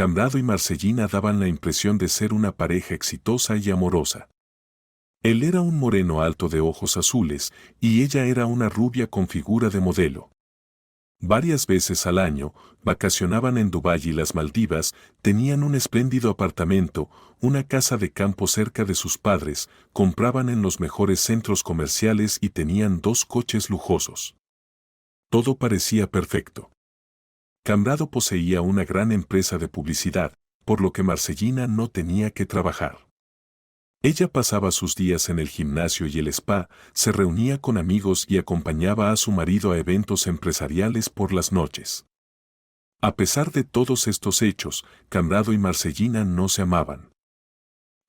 Cambrado y Marcellina daban la impresión de ser una pareja exitosa y amorosa. Él era un moreno alto de ojos azules y ella era una rubia con figura de modelo. Varias veces al año, vacacionaban en Dubái y las Maldivas, tenían un espléndido apartamento, una casa de campo cerca de sus padres, compraban en los mejores centros comerciales y tenían 2 coches lujosos. Todo parecía perfecto. Cambrado poseía una gran empresa de publicidad, por lo que Marcellina no tenía que trabajar. Ella pasaba sus días en el gimnasio y el spa, se reunía con amigos y acompañaba a su marido a eventos empresariales por las noches. A pesar de todos estos hechos, Cambrado y Marcellina no se amaban.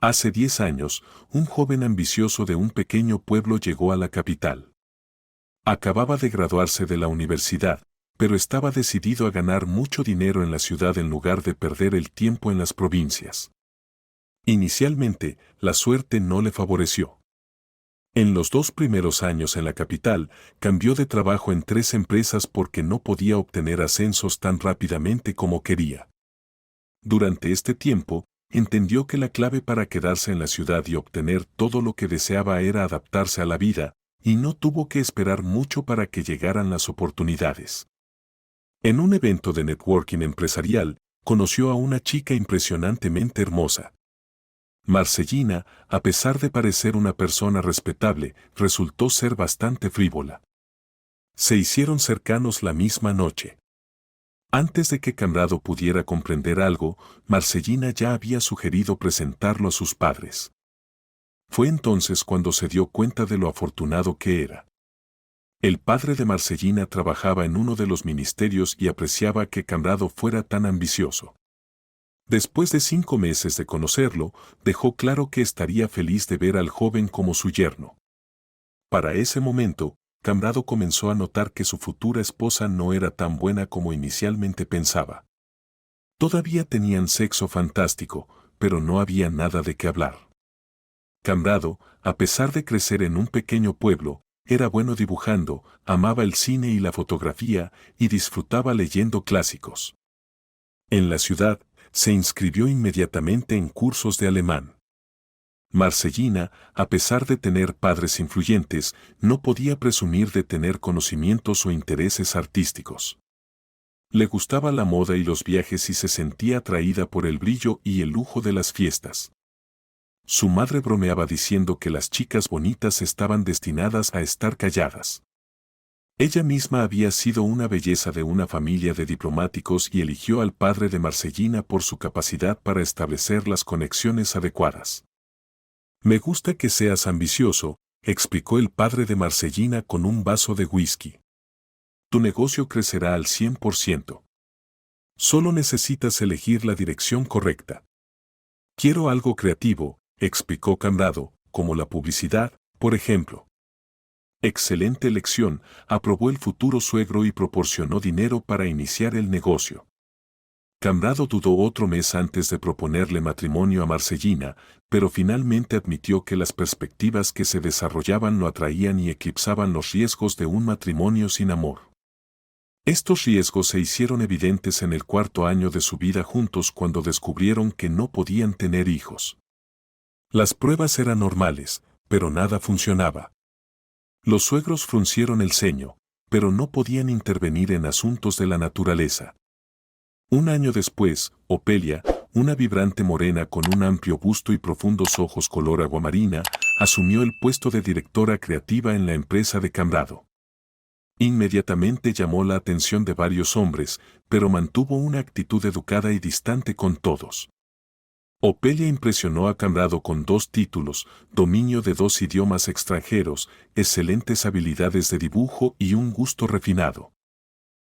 Hace 10 años, un joven ambicioso de un pequeño pueblo llegó a la capital. Acababa de graduarse de la universidad, pero estaba decidido a ganar mucho dinero en la ciudad en lugar de perder el tiempo en las provincias. Inicialmente, la suerte no le favoreció. En los 2 primeros años en la capital, cambió de trabajo en 3 empresas porque no podía obtener ascensos tan rápidamente como quería. Durante este tiempo, entendió que la clave para quedarse en la ciudad y obtener todo lo que deseaba era adaptarse a la vida, y no tuvo que esperar mucho para que llegaran las oportunidades. En un evento de networking empresarial, conoció a una chica impresionantemente hermosa. Marcellina, a pesar de parecer una persona respetable, resultó ser bastante frívola. Se hicieron cercanos la misma noche. Antes de que Cambrado pudiera comprender algo, Marcellina ya había sugerido presentarlo a sus padres. Fue entonces cuando se dio cuenta de lo afortunado que era. El padre de Marcellina trabajaba en uno de los ministerios y apreciaba que Cambrado fuera tan ambicioso. Después de 5 meses de conocerlo, dejó claro que estaría feliz de ver al joven como su yerno. Para ese momento, Cambrado comenzó a notar que su futura esposa no era tan buena como inicialmente pensaba. Todavía tenían sexo fantástico, pero no había nada de qué hablar. Cambrado, a pesar de crecer en un pequeño pueblo, era bueno dibujando, amaba el cine y la fotografía y disfrutaba leyendo clásicos. En la ciudad, se inscribió inmediatamente en cursos de alemán. Marcellina, a pesar de tener padres influyentes, no podía presumir de tener conocimientos o intereses artísticos. Le gustaba la moda y los viajes y se sentía atraída por el brillo y el lujo de las fiestas. Su madre bromeaba diciendo que las chicas bonitas estaban destinadas a estar calladas. Ella misma había sido una belleza de una familia de diplomáticos y eligió al padre de Marcellina por su capacidad para establecer las conexiones adecuadas. «Me gusta que seas ambicioso», explicó el padre de Marcellina con un vaso de whisky. «Tu negocio crecerá al 100%. Solo necesitas elegir la dirección correcta». «Quiero algo creativo», explicó Cambrado, «como la publicidad, por ejemplo». Excelente elección, aprobó el futuro suegro y proporcionó dinero para iniciar el negocio. Cambrado dudó otro mes antes de proponerle matrimonio a Marcellina, pero finalmente admitió que las perspectivas que se desarrollaban lo atraían y eclipsaban los riesgos de un matrimonio sin amor. Estos riesgos se hicieron evidentes en el 4.º año de su vida juntos cuando descubrieron que no podían tener hijos. Las pruebas eran normales, pero nada funcionaba. Los suegros fruncieron el ceño, pero no podían intervenir en asuntos de la naturaleza. Un año después, Opelia, una vibrante morena con un amplio busto y profundos ojos color aguamarina, asumió el puesto de directora creativa en la empresa de Cambrado. Inmediatamente llamó la atención de varios hombres, pero mantuvo una actitud educada y distante con todos. Opelia impresionó a Cambrado con 2 títulos, dominio de 2 idiomas extranjeros, excelentes habilidades de dibujo y un gusto refinado.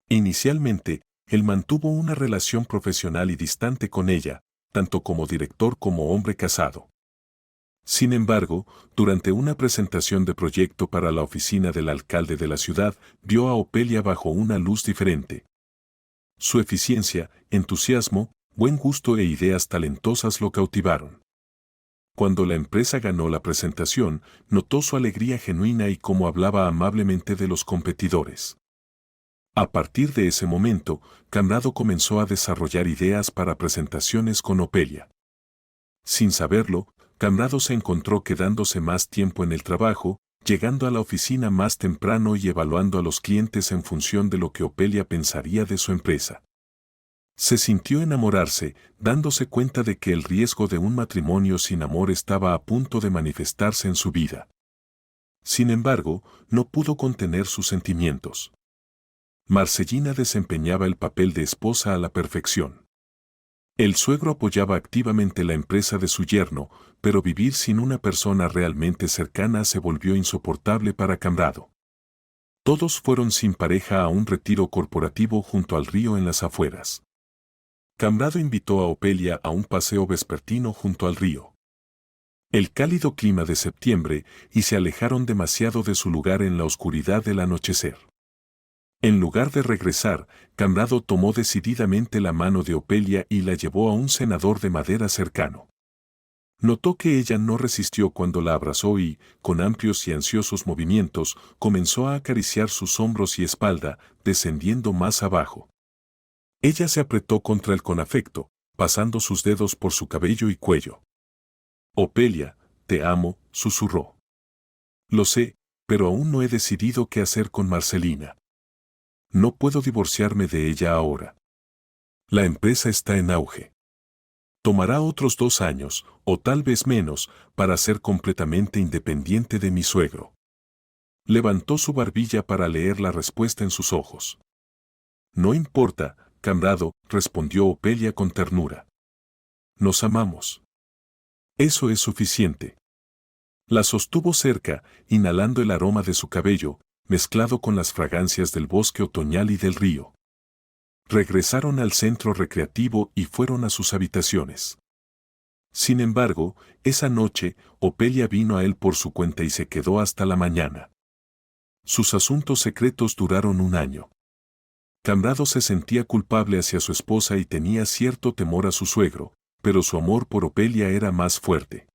Inicialmente, él mantuvo una relación profesional y distante con ella, tanto como director como hombre casado. Sin embargo, durante una presentación de proyecto para la oficina del alcalde de la ciudad, vio a Opelia bajo una luz diferente. Su eficiencia, entusiasmo, buen gusto e ideas talentosas lo cautivaron. Cuando la empresa ganó la presentación, notó su alegría genuina y cómo hablaba amablemente de los competidores. A partir de ese momento, Camrado comenzó a desarrollar ideas para presentaciones con Opelia. Sin saberlo, Camrado se encontró quedándose más tiempo en el trabajo, llegando a la oficina más temprano y evaluando a los clientes en función de lo que Opelia pensaría de su empresa. Se sintió enamorarse, dándose cuenta de que el riesgo de un matrimonio sin amor estaba a punto de manifestarse en su vida. Sin embargo, no pudo contener sus sentimientos. Marcellina desempeñaba el papel de esposa a la perfección. El suegro apoyaba activamente la empresa de su yerno, pero vivir sin una persona realmente cercana se volvió insoportable para Camrado. Todos fueron sin pareja a un retiro corporativo junto al río en las afueras. Camrado invitó a Opelia a un paseo vespertino junto al río. El cálido clima de septiembre y se alejaron demasiado de su lugar en la oscuridad del anochecer. En lugar de regresar, Camrado tomó decididamente la mano de Opelia y la llevó a un cenador de madera cercano. Notó que ella no resistió cuando la abrazó y, con amplios y ansiosos movimientos, comenzó a acariciar sus hombros y espalda, descendiendo más abajo. Ella se apretó contra él con afecto, pasando sus dedos por su cabello y cuello. Opelia, te amo, susurró. Lo sé, pero aún no he decidido qué hacer con Marcelina. No puedo divorciarme de ella ahora. La empresa está en auge. Tomará otros 2 años, o tal vez menos, para ser completamente independiente de mi suegro. Levantó su barbilla para leer la respuesta en sus ojos. No importa, Camrado, respondió Opelia con ternura. Nos amamos. Eso es suficiente. La sostuvo cerca, inhalando el aroma de su cabello, mezclado con las fragancias del bosque otoñal y del río. Regresaron al centro recreativo y fueron a sus habitaciones. Sin embargo, esa noche, Opelia vino a él por su cuenta y se quedó hasta la mañana. Sus asuntos secretos duraron 1 año. Camrado se sentía culpable hacia su esposa y tenía cierto temor a su suegro, pero su amor por Opelia era más fuerte.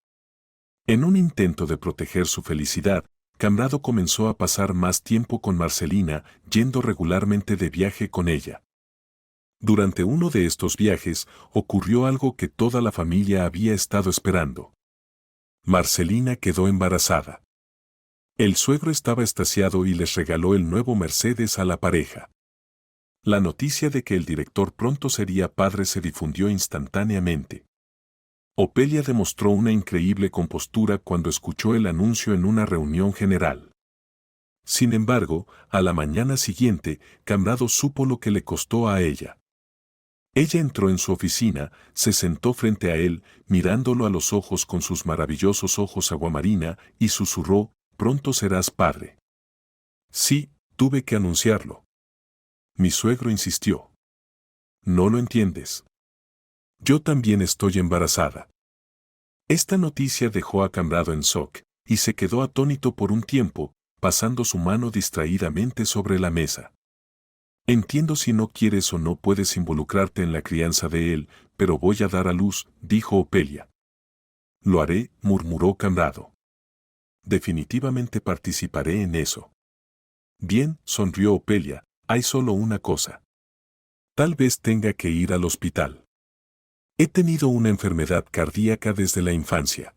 En un intento de proteger su felicidad, Camrado comenzó a pasar más tiempo con Marcelina, yendo regularmente de viaje con ella. Durante uno de estos viajes, ocurrió algo que toda la familia había estado esperando. Marcelina quedó embarazada. El suegro estaba extasiado y les regaló el nuevo Mercedes a la pareja. La noticia de que el director pronto sería padre se difundió instantáneamente. Opelia demostró una increíble compostura cuando escuchó el anuncio en una reunión general. Sin embargo, a la mañana siguiente, Camrado supo lo que le costó a ella. Ella entró en su oficina, se sentó frente a él, mirándolo a los ojos con sus maravillosos ojos aguamarina, y susurró, «Pronto serás padre». Sí, tuve que anunciarlo. Mi suegro insistió. No lo entiendes. Yo también estoy embarazada. Esta noticia dejó a Camrado en shock, y se quedó atónito por un tiempo, pasando su mano distraídamente sobre la mesa. Entiendo si no quieres o no puedes involucrarte en la crianza de él, pero voy a dar a luz, dijo Opelia. Lo haré, murmuró Camrado. Definitivamente participaré en eso. Bien, sonrió Opelia, hay solo una cosa. Tal vez tenga que ir al hospital. He tenido una enfermedad cardíaca desde la infancia.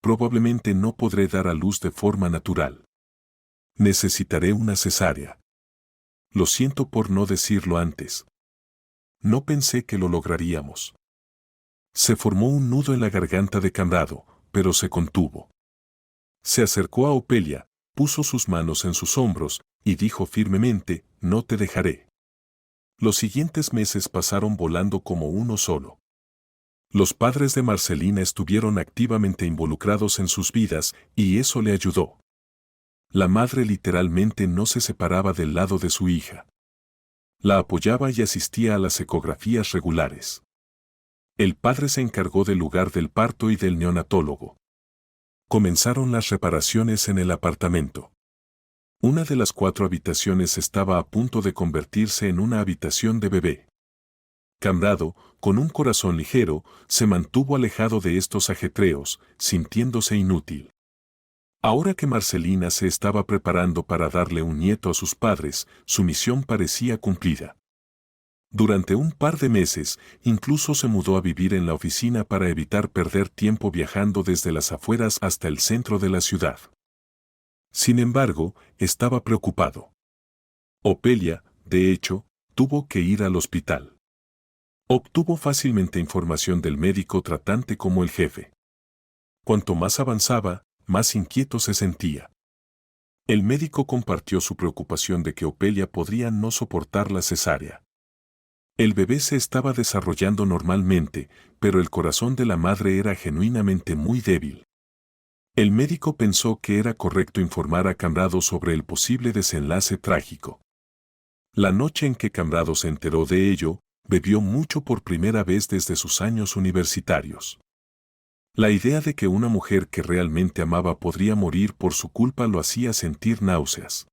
Probablemente no podré dar a luz de forma natural. Necesitaré una cesárea. Lo siento por no decirlo antes. No pensé que lo lograríamos. Se formó un nudo en la garganta de Camrado, pero se contuvo. Se acercó a Opelia, puso sus manos en sus hombros, y dijo firmemente, no te dejaré. Los siguientes meses pasaron volando como uno solo. Los padres de Marcelina estuvieron activamente involucrados en sus vidas, y eso le ayudó. La madre literalmente no se separaba del lado de su hija. La apoyaba y asistía a las ecografías regulares. El padre se encargó del lugar del parto y del neonatólogo. Comenzaron las reparaciones en el apartamento. Una de las 4 habitaciones estaba a punto de convertirse en una habitación de bebé. Camrado, con un corazón ligero, se mantuvo alejado de estos ajetreos, sintiéndose inútil. Ahora que Marcelina se estaba preparando para darle un nieto a sus padres, su misión parecía cumplida. Durante un par de meses, incluso se mudó a vivir en la oficina para evitar perder tiempo viajando desde las afueras hasta el centro de la ciudad. Sin embargo, estaba preocupado. Ofelia, de hecho, tuvo que ir al hospital. Obtuvo fácilmente información del médico tratante como el jefe. Cuanto más avanzaba, más inquieto se sentía. El médico compartió su preocupación de que Ofelia podría no soportar la cesárea. El bebé se estaba desarrollando normalmente, pero el corazón de la madre era genuinamente muy débil. El médico pensó que era correcto informar a Cambrado sobre el posible desenlace trágico. La noche en que Cambrado se enteró de ello, bebió mucho por primera vez desde sus años universitarios. La idea de que una mujer que realmente amaba podría morir por su culpa lo hacía sentir náuseas.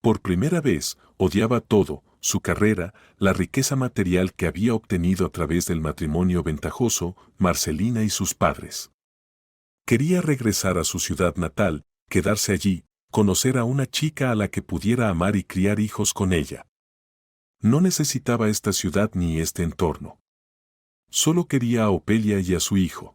Por primera vez, odiaba todo, su carrera, la riqueza material que había obtenido a través del matrimonio ventajoso, Marcelina y sus padres. Quería regresar a su ciudad natal, quedarse allí, conocer a una chica a la que pudiera amar y criar hijos con ella. No necesitaba esta ciudad ni este entorno. Solo quería a Ofelia y a su hijo.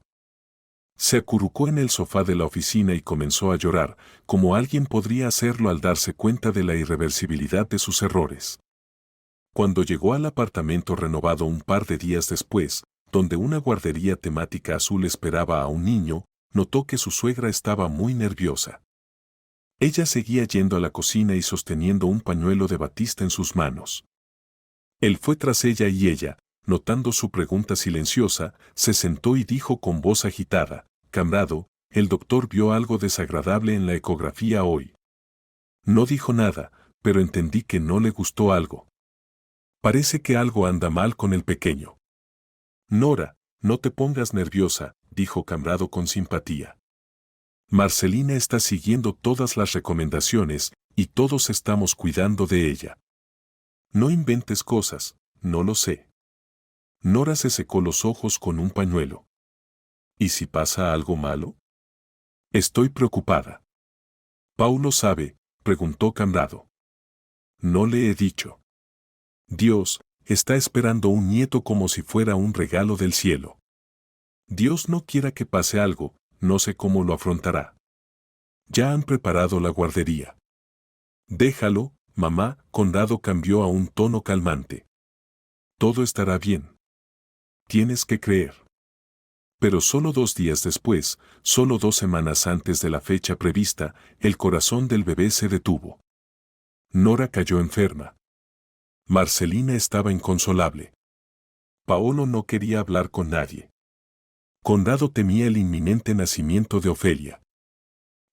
Se acurrucó en el sofá de la oficina y comenzó a llorar, como alguien podría hacerlo al darse cuenta de la irreversibilidad de sus errores. Cuando llegó al apartamento renovado un par de días después, donde una guardería temática azul esperaba a un niño, notó que su suegra estaba muy nerviosa. Ella seguía yendo a la cocina y sosteniendo un pañuelo de batista en sus manos. Él fue tras ella y ella, notando su pregunta silenciosa, se sentó y dijo con voz agitada: «Cambrado, el doctor vio algo desagradable en la ecografía hoy». No dijo nada, pero entendí que no le gustó algo. Parece que algo anda mal con el pequeño. Nora, no te pongas nerviosa, dijo Cambrado con simpatía. Marcelina está siguiendo todas las recomendaciones y todos estamos cuidando de ella. No inventes cosas, no lo sé. Nora se secó los ojos con un pañuelo. ¿Y si pasa algo malo? Estoy preocupada. ¿Paulo sabe?, preguntó Cambrado. No le he dicho. Dios está esperando un nieto como si fuera un regalo del cielo. Dios no quiera que pase algo, no sé cómo lo afrontará. Ya han preparado la guardería. Déjalo, mamá. Conrado cambió a un tono calmante. Todo estará bien. Tienes que creer. Pero solo 2 días después, solo 2 semanas antes de la fecha prevista, el corazón del bebé se detuvo. Nora cayó enferma. Marcelina estaba inconsolable. Paolo no quería hablar con nadie. Conrado temía el inminente nacimiento de Ofelia.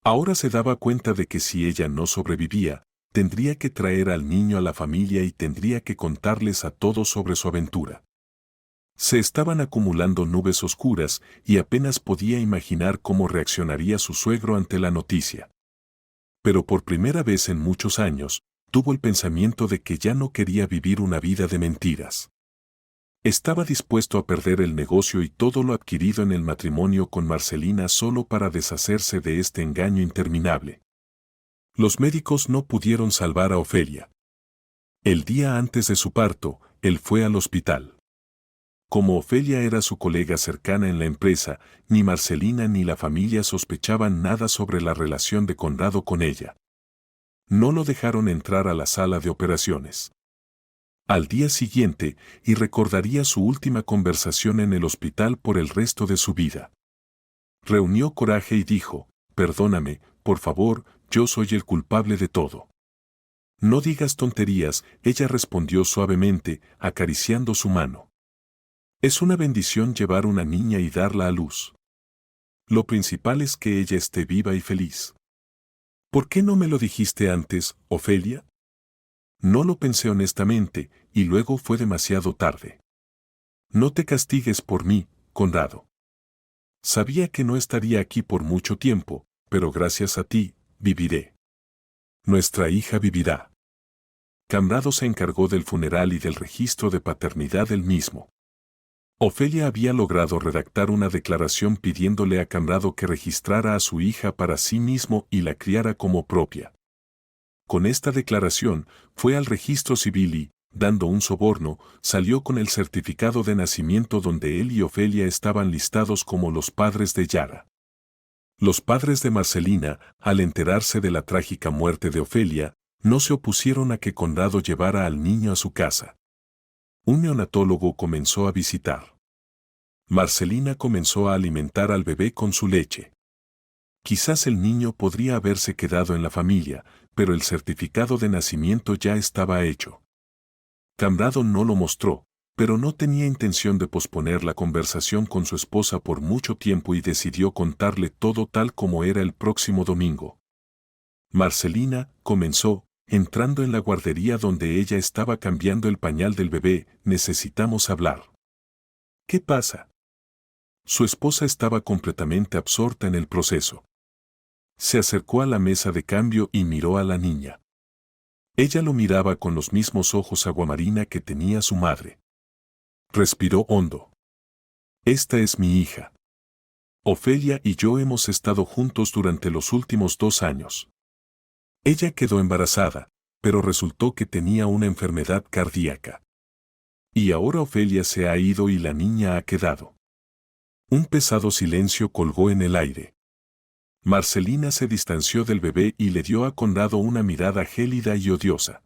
Ahora se daba cuenta de que si ella no sobrevivía, tendría que traer al niño a la familia y tendría que contarles a todos sobre su aventura. Se estaban acumulando nubes oscuras y apenas podía imaginar cómo reaccionaría su suegro ante la noticia. Pero por primera vez en muchos años, tuvo el pensamiento de que ya no quería vivir una vida de mentiras. Estaba dispuesto a perder el negocio y todo lo adquirido en el matrimonio con Marcelina solo para deshacerse de este engaño interminable. Los médicos no pudieron salvar a Ofelia. El día antes de su parto, él fue al hospital. Como Ofelia era su colega cercana en la empresa, ni Marcelina ni la familia sospechaban nada sobre la relación de Conrado con ella. No lo dejaron entrar a la sala de operaciones. Al día siguiente, y recordaría su última conversación en el hospital por el resto de su vida. Reunió coraje y dijo: «Perdóname, por favor, yo soy el culpable de todo». «No digas tonterías», ella respondió suavemente, acariciando su mano. «Es una bendición llevar una niña y darla a luz. Lo principal es que ella esté viva y feliz». «¿Por qué no me lo dijiste antes, Ofelia?» «No lo pensé honestamente, y luego fue demasiado tarde». «No te castigues por mí, Conrado. Sabía que no estaría aquí por mucho tiempo, pero gracias a ti, viviré. Nuestra hija vivirá». Cambrado se encargó del funeral y del registro de paternidad él mismo. Ofelia había logrado redactar una declaración pidiéndole a Conrado que registrara a su hija para sí mismo y la criara como propia. Con esta declaración, fue al registro civil y, dando un soborno, salió con el certificado de nacimiento donde él y Ofelia estaban listados como los padres de Yara. Los padres de Marcelina, al enterarse de la trágica muerte de Ofelia, no se opusieron a que Conrado llevara al niño a su casa. Un neonatólogo comenzó a visitar. Marcelina comenzó a alimentar al bebé con su leche. Quizás el niño podría haberse quedado en la familia, pero el certificado de nacimiento ya estaba hecho. Conrado no lo mostró, pero no tenía intención de posponer la conversación con su esposa por mucho tiempo y decidió contarle todo tal como era el próximo domingo. Marcelina comenzó, entrando en la guardería donde ella estaba cambiando el pañal del bebé. Necesitamos hablar. ¿Qué pasa? Su esposa estaba completamente absorta en el proceso. Se acercó a la mesa de cambio y miró a la niña. Ella lo miraba con los mismos ojos aguamarina que tenía su madre. Respiró hondo. Esta es mi hija. Ofelia y yo hemos estado juntos durante los últimos 2 años. Ella quedó embarazada, pero resultó que tenía una enfermedad cardíaca. Y ahora Ofelia se ha ido y la niña ha quedado. Un pesado silencio colgó en el aire. Marcelina se distanció del bebé y le dio a Conrado una mirada gélida y odiosa.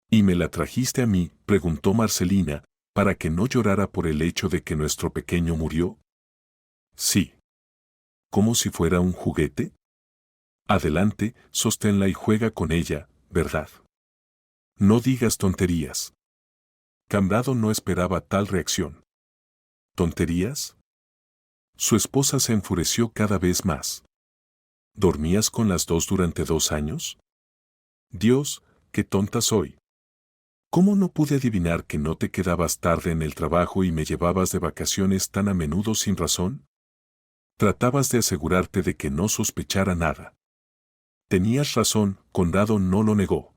¿Y me la trajiste a mí?, preguntó Marcelina, para que no llorara por el hecho de que nuestro pequeño murió. Sí. ¿Como si fuera un juguete? Adelante, sosténla y juega con ella, ¿verdad? No digas tonterías. Conrado no esperaba tal reacción. ¿Tonterías? Su esposa se enfureció cada vez más. ¿Dormías con las dos durante 2 años? Dios, qué tonta soy. ¿Cómo no pude adivinar que no te quedabas tarde en el trabajo y me llevabas de vacaciones tan a menudo sin razón? Tratabas de asegurarte de que no sospechara nada. Tenías razón, Conrado no lo negó.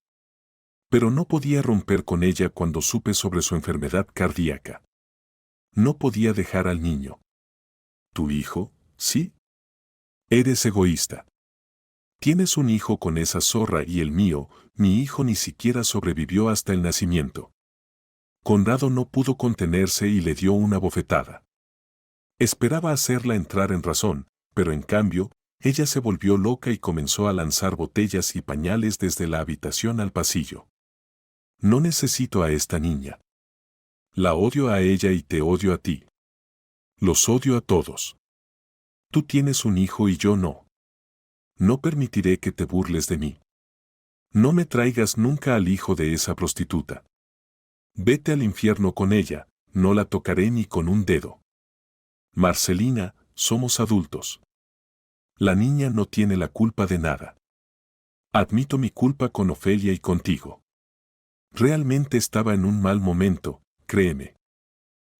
Pero no podía romper con ella cuando supe sobre su enfermedad cardíaca. No podía dejar al niño. ¿Tu hijo? Sí. Eres egoísta. Tienes un hijo con esa zorra y el mío, mi hijo ni siquiera sobrevivió hasta el nacimiento. Conrado no pudo contenerse y le dio una bofetada. Esperaba hacerla entrar en razón, pero en cambio, ella se volvió loca y comenzó a lanzar botellas y pañales desde la habitación al pasillo. No necesito a esta niña. La odio a ella y te odio a ti. Los odio a todos. Tú tienes un hijo y yo no. No permitiré que te burles de mí. No me traigas nunca al hijo de esa prostituta. Vete al infierno con ella, no la tocaré ni con un dedo. Marcelina, somos adultos. La niña no tiene la culpa de nada. Admito mi culpa con Ofelia y contigo. Realmente estaba en un mal momento, créeme.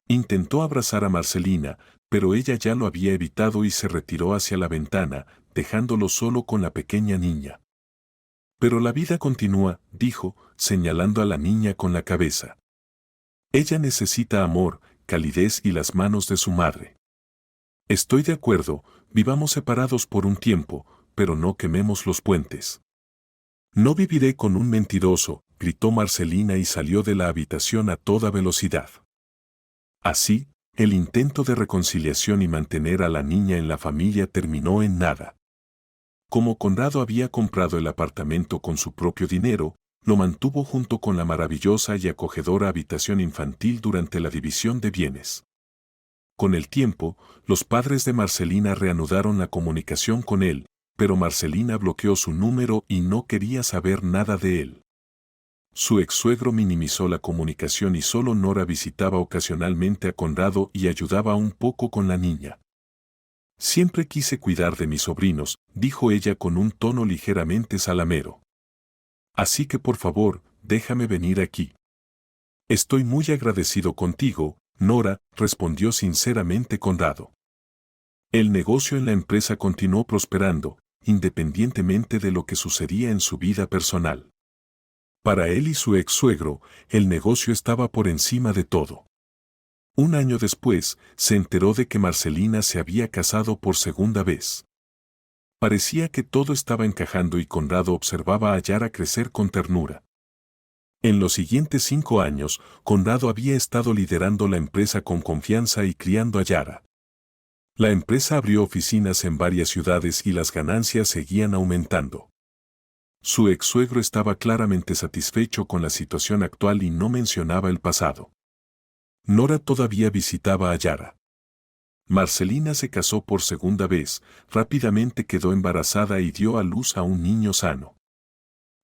Intentó abrazar a Marcelina, pero ella ya lo había evitado y se retiró hacia la ventana, dejándolo solo con la pequeña niña. Pero la vida continúa, dijo, señalando a la niña con la cabeza. Ella necesita amor, calidez y las manos de su madre. Estoy de acuerdo, vivamos separados por un tiempo, pero no quememos los puentes. No viviré con un mentiroso, gritó Marcelina y salió de la habitación a toda velocidad. Así, el intento de reconciliación y mantener a la niña en la familia terminó en nada. Como Conrado había comprado el apartamento con su propio dinero, lo mantuvo junto con la maravillosa y acogedora habitación infantil durante la división de bienes. Con el tiempo, los padres de Marcelina reanudaron la comunicación con él, pero Marcelina bloqueó su número y no quería saber nada de él. Su ex-suegro minimizó la comunicación y solo Nora visitaba ocasionalmente a Conrado y ayudaba un poco con la niña. Siempre quise cuidar de mis sobrinos, dijo ella con un tono ligeramente salamero. Así que por favor, déjame venir aquí. Estoy muy agradecido contigo, Nora, respondió sinceramente Conrado. El negocio en la empresa continuó prosperando, independientemente de lo que sucedía en su vida personal. Para él y su ex-suegro, el negocio estaba por encima de todo. Un año después, se enteró de que Marcelina se había casado por segunda vez. Parecía que todo estaba encajando y Conrado observaba a Yara crecer con ternura. En los siguientes 5 años, Conrado había estado liderando la empresa con confianza y criando a Yara. La empresa abrió oficinas en varias ciudades y las ganancias seguían aumentando. Su ex-suegro estaba claramente satisfecho con la situación actual y no mencionaba el pasado. Nora todavía visitaba a Yara. Marcelina se casó por segunda vez, rápidamente quedó embarazada y dio a luz a un niño sano.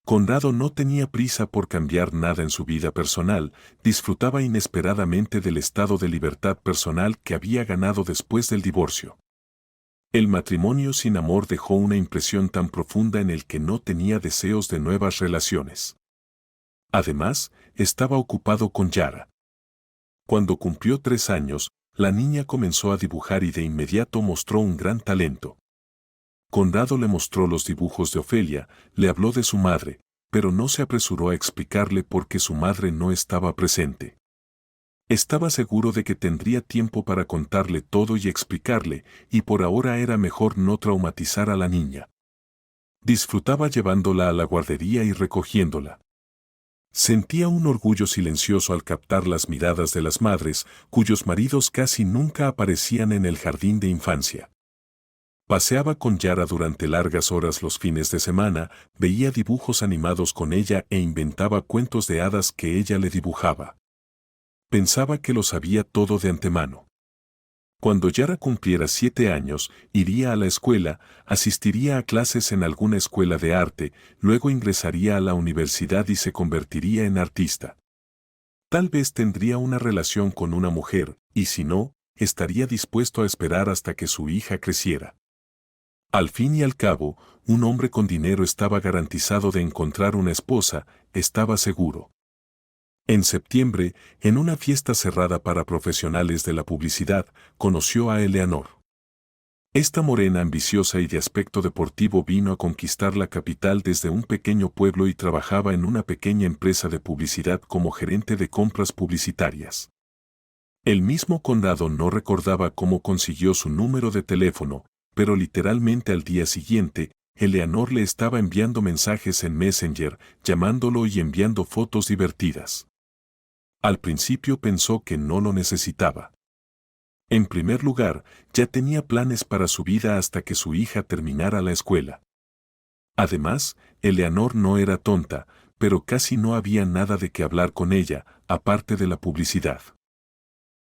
Conrado no tenía prisa por cambiar nada en su vida personal, disfrutaba inesperadamente del estado de libertad personal que había ganado después del divorcio. El matrimonio sin amor dejó una impresión tan profunda en el que no tenía deseos de nuevas relaciones. Además, estaba ocupado con Yara. Cuando cumplió 3 años, la niña comenzó a dibujar y de inmediato mostró un gran talento. Conrado le mostró los dibujos de Ofelia, le habló de su madre, pero no se apresuró a explicarle por qué su madre no estaba presente. Estaba seguro de que tendría tiempo para contarle todo y explicarle, y por ahora era mejor no traumatizar a la niña. Disfrutaba llevándola a la guardería y recogiéndola. Sentía un orgullo silencioso al captar las miradas de las madres, cuyos maridos casi nunca aparecían en el jardín de infancia. Paseaba con Yara durante largas horas los fines de semana, veía dibujos animados con ella e inventaba cuentos de hadas que ella le dibujaba. Pensaba que lo sabía todo de antemano. Cuando Yara cumpliera 7 años, iría a la escuela, asistiría a clases en alguna escuela de arte, luego ingresaría a la universidad y se convertiría en artista. Tal vez tendría una relación con una mujer, y si no, estaría dispuesto a esperar hasta que su hija creciera. Al fin y al cabo, un hombre con dinero estaba garantizado de encontrar una esposa, estaba seguro. En septiembre, en una fiesta cerrada para profesionales de la publicidad, conoció a Eleanor. Esta morena ambiciosa y de aspecto deportivo vino a conquistar la capital desde un pequeño pueblo y trabajaba en una pequeña empresa de publicidad como gerente de compras publicitarias. El mismo Conrado no recordaba cómo consiguió su número de teléfono, pero literalmente al día siguiente, Eleanor le estaba enviando mensajes en Messenger, llamándolo y enviando fotos divertidas. Al principio pensó que no lo necesitaba. En primer lugar, ya tenía planes para su vida hasta que su hija terminara la escuela. Además, Eleanor no era tonta, pero casi no había nada de qué hablar con ella, aparte de la publicidad.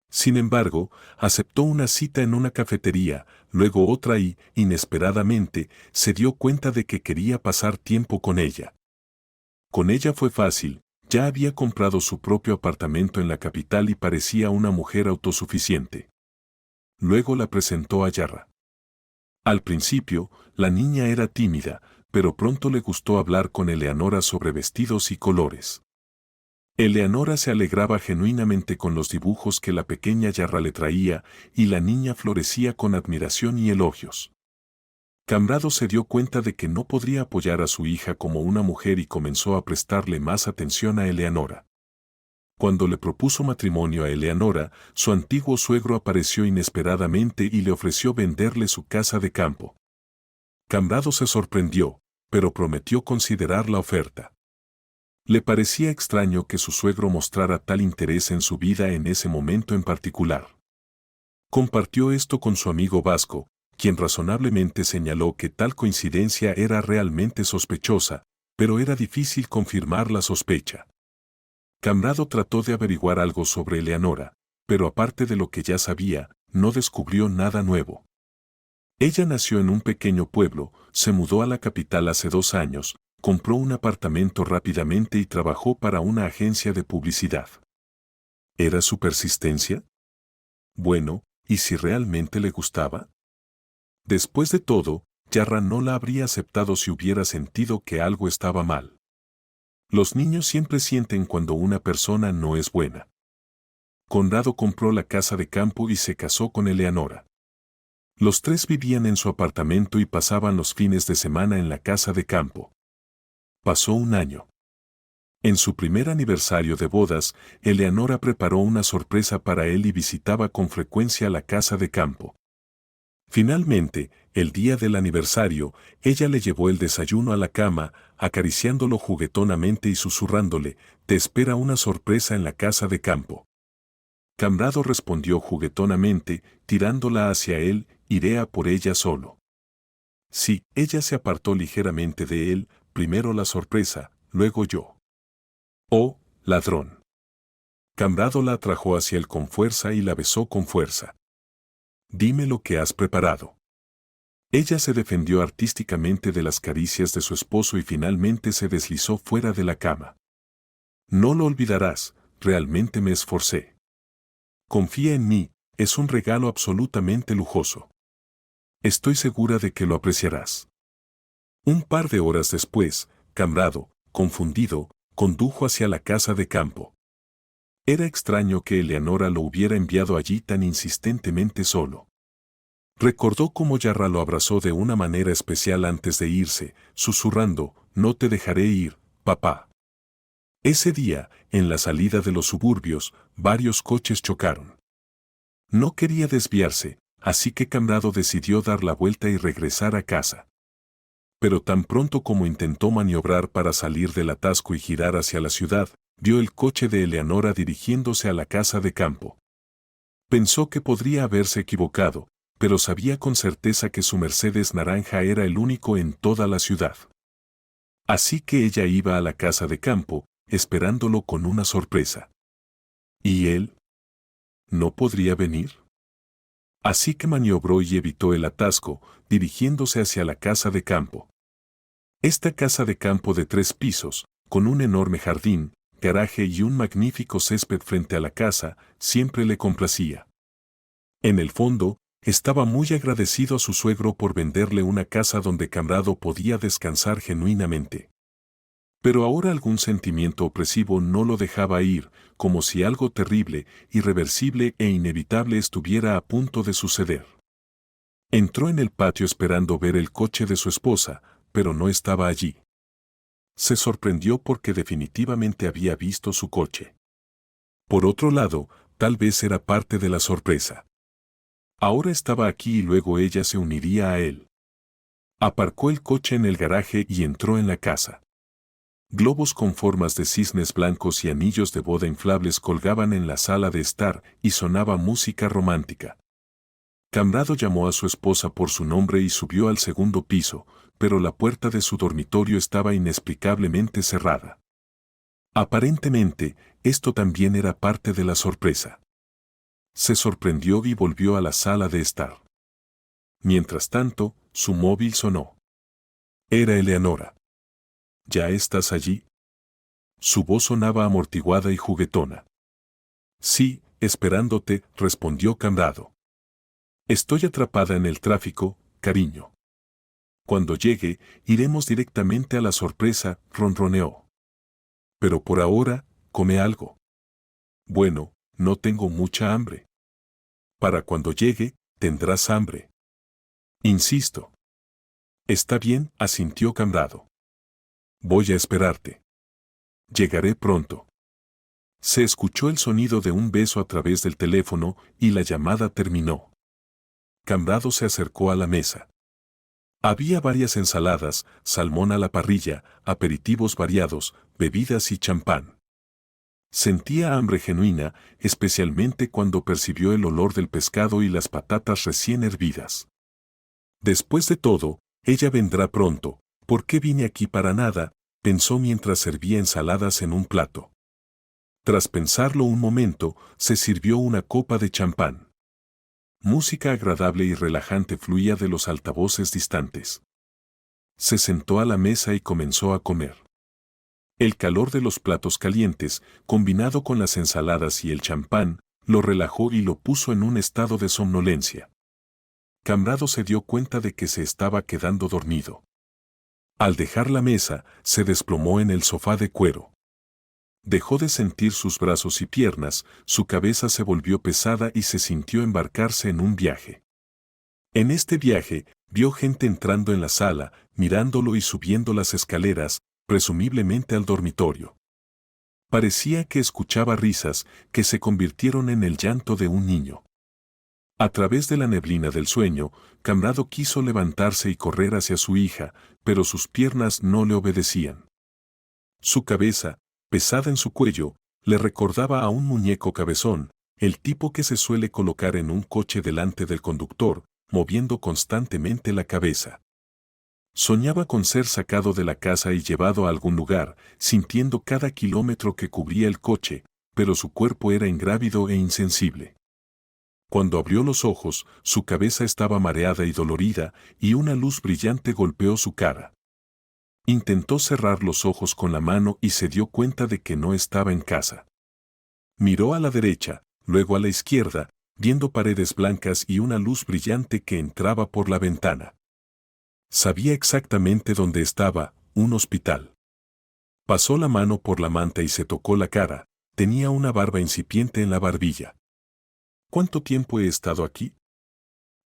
Sin embargo, aceptó una cita en una cafetería, luego otra y, inesperadamente, se dio cuenta de que quería pasar tiempo con ella. Con ella fue fácil. Ya había comprado su propio apartamento en la capital y parecía una mujer autosuficiente. Luego la presentó a Yara. Al principio, la niña era tímida, pero pronto le gustó hablar con Eleanora sobre vestidos y colores. Eleanora se alegraba genuinamente con los dibujos que la pequeña Yara le traía, y la niña florecía con admiración y elogios. Conrado se dio cuenta de que no podría apoyar a su hija como una mujer y comenzó a prestarle más atención a Eleanora. Cuando le propuso matrimonio a Eleanora, su antiguo suegro apareció inesperadamente y le ofreció venderle su casa de campo. Conrado se sorprendió, pero prometió considerar la oferta. Le parecía extraño que su suegro mostrara tal interés en su vida en ese momento en particular. Compartió esto con su amigo Vasco, quien razonablemente señaló que tal coincidencia era realmente sospechosa, pero era difícil confirmar la sospecha. Conrado trató de averiguar algo sobre Eleanora, pero aparte de lo que ya sabía, no descubrió nada nuevo. Ella nació en un pequeño pueblo, se mudó a la capital hace 2 años, compró un apartamento rápidamente y trabajó para una agencia de publicidad. ¿Era su persistencia? Bueno, ¿y si realmente le gustaba? Después de todo, Yara no la habría aceptado si hubiera sentido que algo estaba mal. Los niños siempre sienten cuando una persona no es buena. Conrado compró la casa de campo y se casó con Eleanora. Los 3 vivían en su apartamento y pasaban los fines de semana en la casa de campo. Pasó un año. En su primer aniversario de bodas, Eleanora preparó una sorpresa para él y visitaba con frecuencia la casa de campo. Finalmente, el día del aniversario, ella le llevó el desayuno a la cama, acariciándolo juguetonamente y susurrándole: «Te espera una sorpresa en la casa de campo». Conrado respondió juguetonamente, tirándola hacia él: «Iré a por ella solo». Sí, ella se apartó ligeramente de él: «Primero la sorpresa, luego yo». «Oh, ladrón». Conrado la atrajo hacia él con fuerza y la besó con fuerza. «Dime lo que has preparado». Ella se defendió artísticamente de las caricias de su esposo y finalmente se deslizó fuera de la cama. «No lo olvidarás, realmente me esforcé. Confía en mí, es un regalo absolutamente lujoso. Estoy segura de que lo apreciarás». Un par de horas después, Conrado, confundido, condujo hacia la casa de campo. Era extraño que Eleanora lo hubiera enviado allí tan insistentemente solo. Recordó cómo Yarra lo abrazó de una manera especial antes de irse, susurrando: «No te dejaré ir, papá». Ese día, en la salida de los suburbios, varios coches chocaron. No quería desviarse, así que Conrado decidió dar la vuelta y regresar a casa. Pero tan pronto como intentó maniobrar para salir del atasco y girar hacia la ciudad, vio el coche de Eleanora dirigiéndose a la casa de campo. Pensó que podría haberse equivocado, pero sabía con certeza que su Mercedes naranja era el único en toda la ciudad. Así que ella iba a la casa de campo, esperándolo con una sorpresa. ¿Y él? ¿No podría venir? Así que maniobró y evitó el atasco, dirigiéndose hacia la casa de campo. Esta casa de campo de 3 pisos, con un enorme jardín, garaje y un magnífico césped frente a la casa, siempre le complacía. En el fondo, estaba muy agradecido a su suegro por venderle una casa donde Conrado podía descansar genuinamente. Pero ahora algún sentimiento opresivo no lo dejaba ir, como si algo terrible, irreversible e inevitable estuviera a punto de suceder. Entró en el patio esperando ver el coche de su esposa, pero no estaba allí. Se sorprendió porque definitivamente había visto su coche. Por otro lado, tal vez era parte de la sorpresa. Ahora estaba aquí y luego ella se uniría a él. Aparcó el coche en el garaje y entró en la casa. Globos con formas de cisnes blancos y anillos de boda inflables colgaban en la sala de estar y sonaba música romántica. Conrado llamó a su esposa por su nombre y subió al segundo piso, pero la puerta de su dormitorio estaba inexplicablemente cerrada. Aparentemente, esto también era parte de la sorpresa. Se sorprendió y volvió a la sala de estar. Mientras tanto, su móvil sonó. Era Eleanora. ¿Ya estás allí? Su voz sonaba amortiguada y juguetona. Sí, esperándote, respondió Conrado. Estoy atrapada en el tráfico, cariño. Cuando llegue, iremos directamente a la sorpresa, ronroneó. Pero por ahora, come algo. Bueno, no tengo mucha hambre. Para cuando llegue, tendrás hambre. Insisto. Está bien, asintió Conrado. Voy a esperarte. Llegaré pronto. Se escuchó el sonido de un beso a través del teléfono y la llamada terminó. Conrado se acercó a la mesa. Había varias ensaladas, salmón a la parrilla, aperitivos variados, bebidas y champán. Sentía hambre genuina, especialmente cuando percibió el olor del pescado y las patatas recién hervidas. Después de todo, ella vendrá pronto. ¿Por qué vine aquí para nada?, pensó mientras servía ensaladas en un plato. Tras pensarlo un momento, se sirvió una copa de champán. Música agradable y relajante fluía de los altavoces distantes. Se sentó a la mesa y comenzó a comer. El calor de los platos calientes, combinado con las ensaladas y el champán, lo relajó y lo puso en un estado de somnolencia. Conrado se dio cuenta de que se estaba quedando dormido. Al dejar la mesa, se desplomó en el sofá de cuero. Dejó de sentir sus brazos y piernas, su cabeza se volvió pesada y se sintió embarcarse en un viaje. En este viaje, vio gente entrando en la sala, mirándolo y subiendo las escaleras, presumiblemente al dormitorio. Parecía que escuchaba risas que se convirtieron en el llanto de un niño. A través de la neblina del sueño, Conrado quiso levantarse y correr hacia su hija, pero sus piernas no le obedecían. Su cabeza, pesada en su cuello, le recordaba a un muñeco cabezón, el tipo que se suele colocar en un coche delante del conductor, moviendo constantemente la cabeza. Soñaba con ser sacado de la casa y llevado a algún lugar, sintiendo cada kilómetro que cubría el coche, pero su cuerpo era ingrávido e insensible. Cuando abrió los ojos, su cabeza estaba mareada y dolorida, y una luz brillante golpeó su cara. Intentó cerrar los ojos con la mano y se dio cuenta de que no estaba en casa. Miró a la derecha, luego a la izquierda, viendo paredes blancas y una luz brillante que entraba por la ventana. Sabía exactamente dónde estaba, un hospital. Pasó la mano por la manta y se tocó la cara, tenía una barba incipiente en la barbilla. ¿Cuánto tiempo he estado aquí?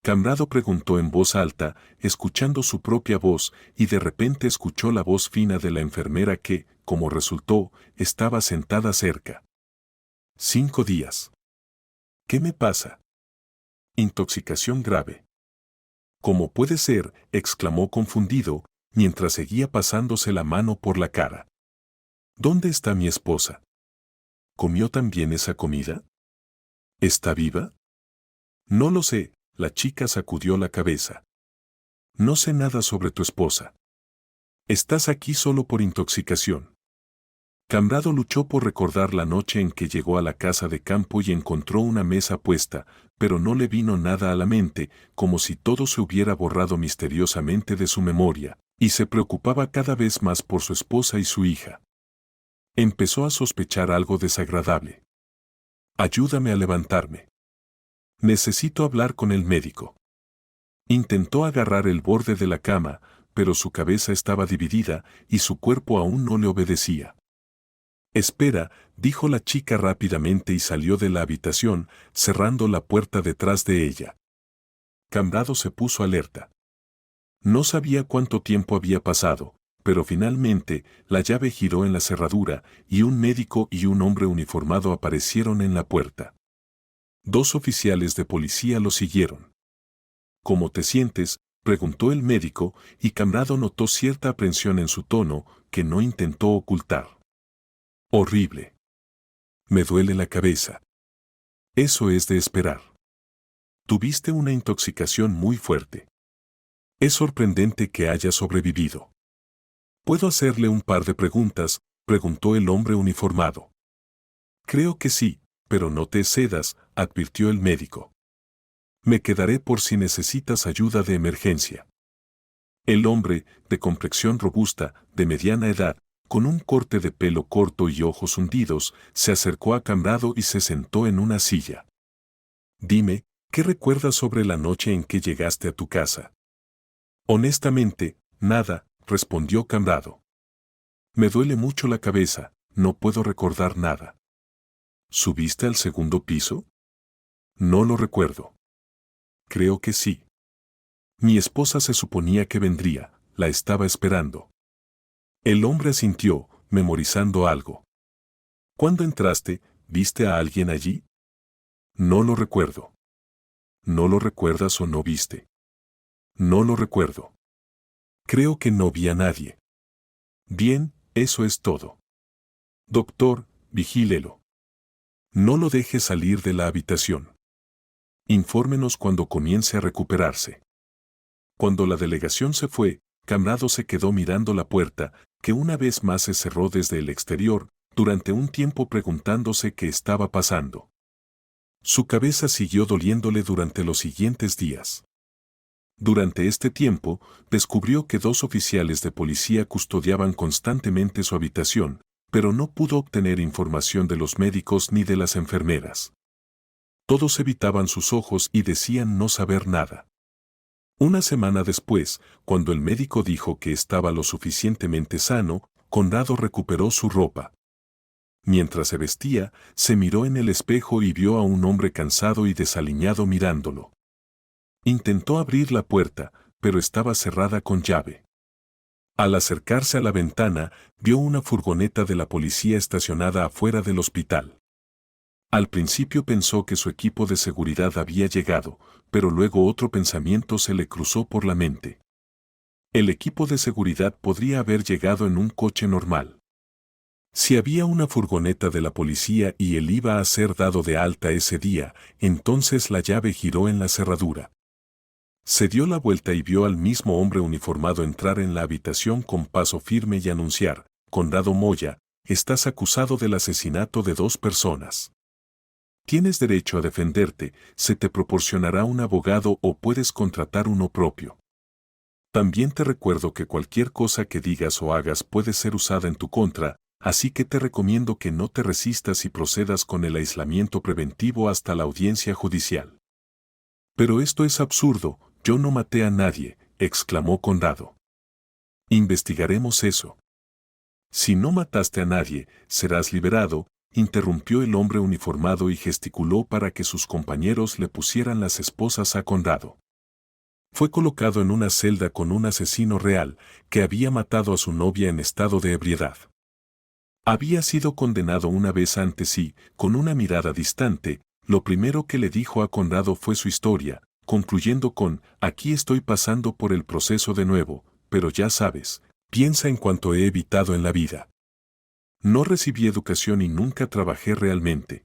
Conrado preguntó en voz alta, escuchando su propia voz, y de repente escuchó la voz fina de la enfermera que, como resultó, estaba sentada cerca. 5 días. ¿Qué me pasa? Intoxicación grave. ¿Cómo puede ser?, exclamó confundido, mientras seguía pasándose la mano por la cara. ¿Dónde está mi esposa? ¿Comió también esa comida? ¿Está viva? No lo sé, la chica sacudió la cabeza. No sé nada sobre tu esposa. Estás aquí solo por intoxicación. Conrado luchó por recordar la noche en que llegó a la casa de campo y encontró una mesa puesta, pero no le vino nada a la mente, como si todo se hubiera borrado misteriosamente de su memoria, y se preocupaba cada vez más por su esposa y su hija. Empezó a sospechar algo desagradable. Ayúdame a levantarme. Necesito hablar con el médico. Intentó agarrar el borde de la cama, pero su cabeza estaba dividida y su cuerpo aún no le obedecía. Espera, dijo la chica rápidamente y salió de la habitación, cerrando la puerta detrás de ella. Conrado se puso alerta. No sabía cuánto tiempo había pasado, pero finalmente la llave giró en la cerradura y un médico y un hombre uniformado aparecieron en la puerta. 2 oficiales de policía lo siguieron. ¿Cómo te sientes?, preguntó el médico, y Conrado notó cierta aprensión en su tono que no intentó ocultar. Horrible. Me duele la cabeza. Eso es de esperar. Tuviste una intoxicación muy fuerte. Es sorprendente que hayas sobrevivido. ¿Puedo hacerle un par de preguntas?, preguntó el hombre uniformado. Creo que sí, pero no te excedas, advirtió el médico. Me quedaré por si necesitas ayuda de emergencia. El hombre, de complexión robusta, de mediana edad, con un corte de pelo corto y ojos hundidos, se acercó a Conrado y se sentó en una silla. Dime, ¿qué recuerdas sobre la noche en que llegaste a tu casa? Honestamente, nada, respondió Conrado. Me duele mucho la cabeza, no puedo recordar nada. ¿Subiste al segundo piso? No lo recuerdo. Creo que sí. Mi esposa se suponía que vendría, la estaba esperando. El hombre asintió, memorizando algo. ¿Cuándo entraste, viste a alguien allí? No lo recuerdo. ¿No lo recuerdas o no viste? No lo recuerdo. Creo que no vi a nadie. Bien, eso es todo. Doctor, vigílelo. No lo deje salir de la habitación. Infórmenos cuando comience a recuperarse. Cuando la delegación se fue, Conrado se quedó mirando la puerta, que una vez más se cerró desde el exterior, durante un tiempo preguntándose qué estaba pasando. Su cabeza siguió doliéndole durante los siguientes días. Durante este tiempo, descubrió que 2 oficiales de policía custodiaban constantemente su habitación, pero no pudo obtener información de los médicos ni de las enfermeras. Todos evitaban sus ojos y decían no saber nada. Una semana después, cuando el médico dijo que estaba lo suficientemente sano, Conrado recuperó su ropa. Mientras se vestía, se miró en el espejo y vio a un hombre cansado y desaliñado mirándolo. Intentó abrir la puerta, pero estaba cerrada con llave. Al acercarse a la ventana, vio una furgoneta de la policía estacionada afuera del hospital. Al principio pensó que su equipo de seguridad había llegado, pero luego otro pensamiento se le cruzó por la mente. El equipo de seguridad podría haber llegado en un coche normal. Si había una furgoneta de la policía y él iba a ser dado de alta ese día, entonces la llave giró en la cerradura. Se dio la vuelta y vio al mismo hombre uniformado entrar en la habitación con paso firme y anunciar: Conrado Moya, estás acusado del asesinato de 2 personas. Tienes derecho a defenderte, se te proporcionará un abogado o puedes contratar uno propio. También te recuerdo que cualquier cosa que digas o hagas puede ser usada en tu contra, así que te recomiendo que no te resistas y procedas con el aislamiento preventivo hasta la audiencia judicial. Pero esto es absurdo, yo no maté a nadie, exclamó Conrado. Investigaremos eso. Si no mataste a nadie, serás liberado, interrumpió el hombre uniformado y gesticuló para que sus compañeros le pusieran las esposas a Conrado. Fue colocado en una celda con un asesino real que había matado a su novia en estado de ebriedad. Había sido condenado una vez antes y, con una mirada distante, lo primero que le dijo a Conrado fue su historia, concluyendo con: aquí estoy pasando por el proceso de nuevo, pero ya sabes, piensa en cuanto he evitado en la vida. No recibí educación y nunca trabajé realmente.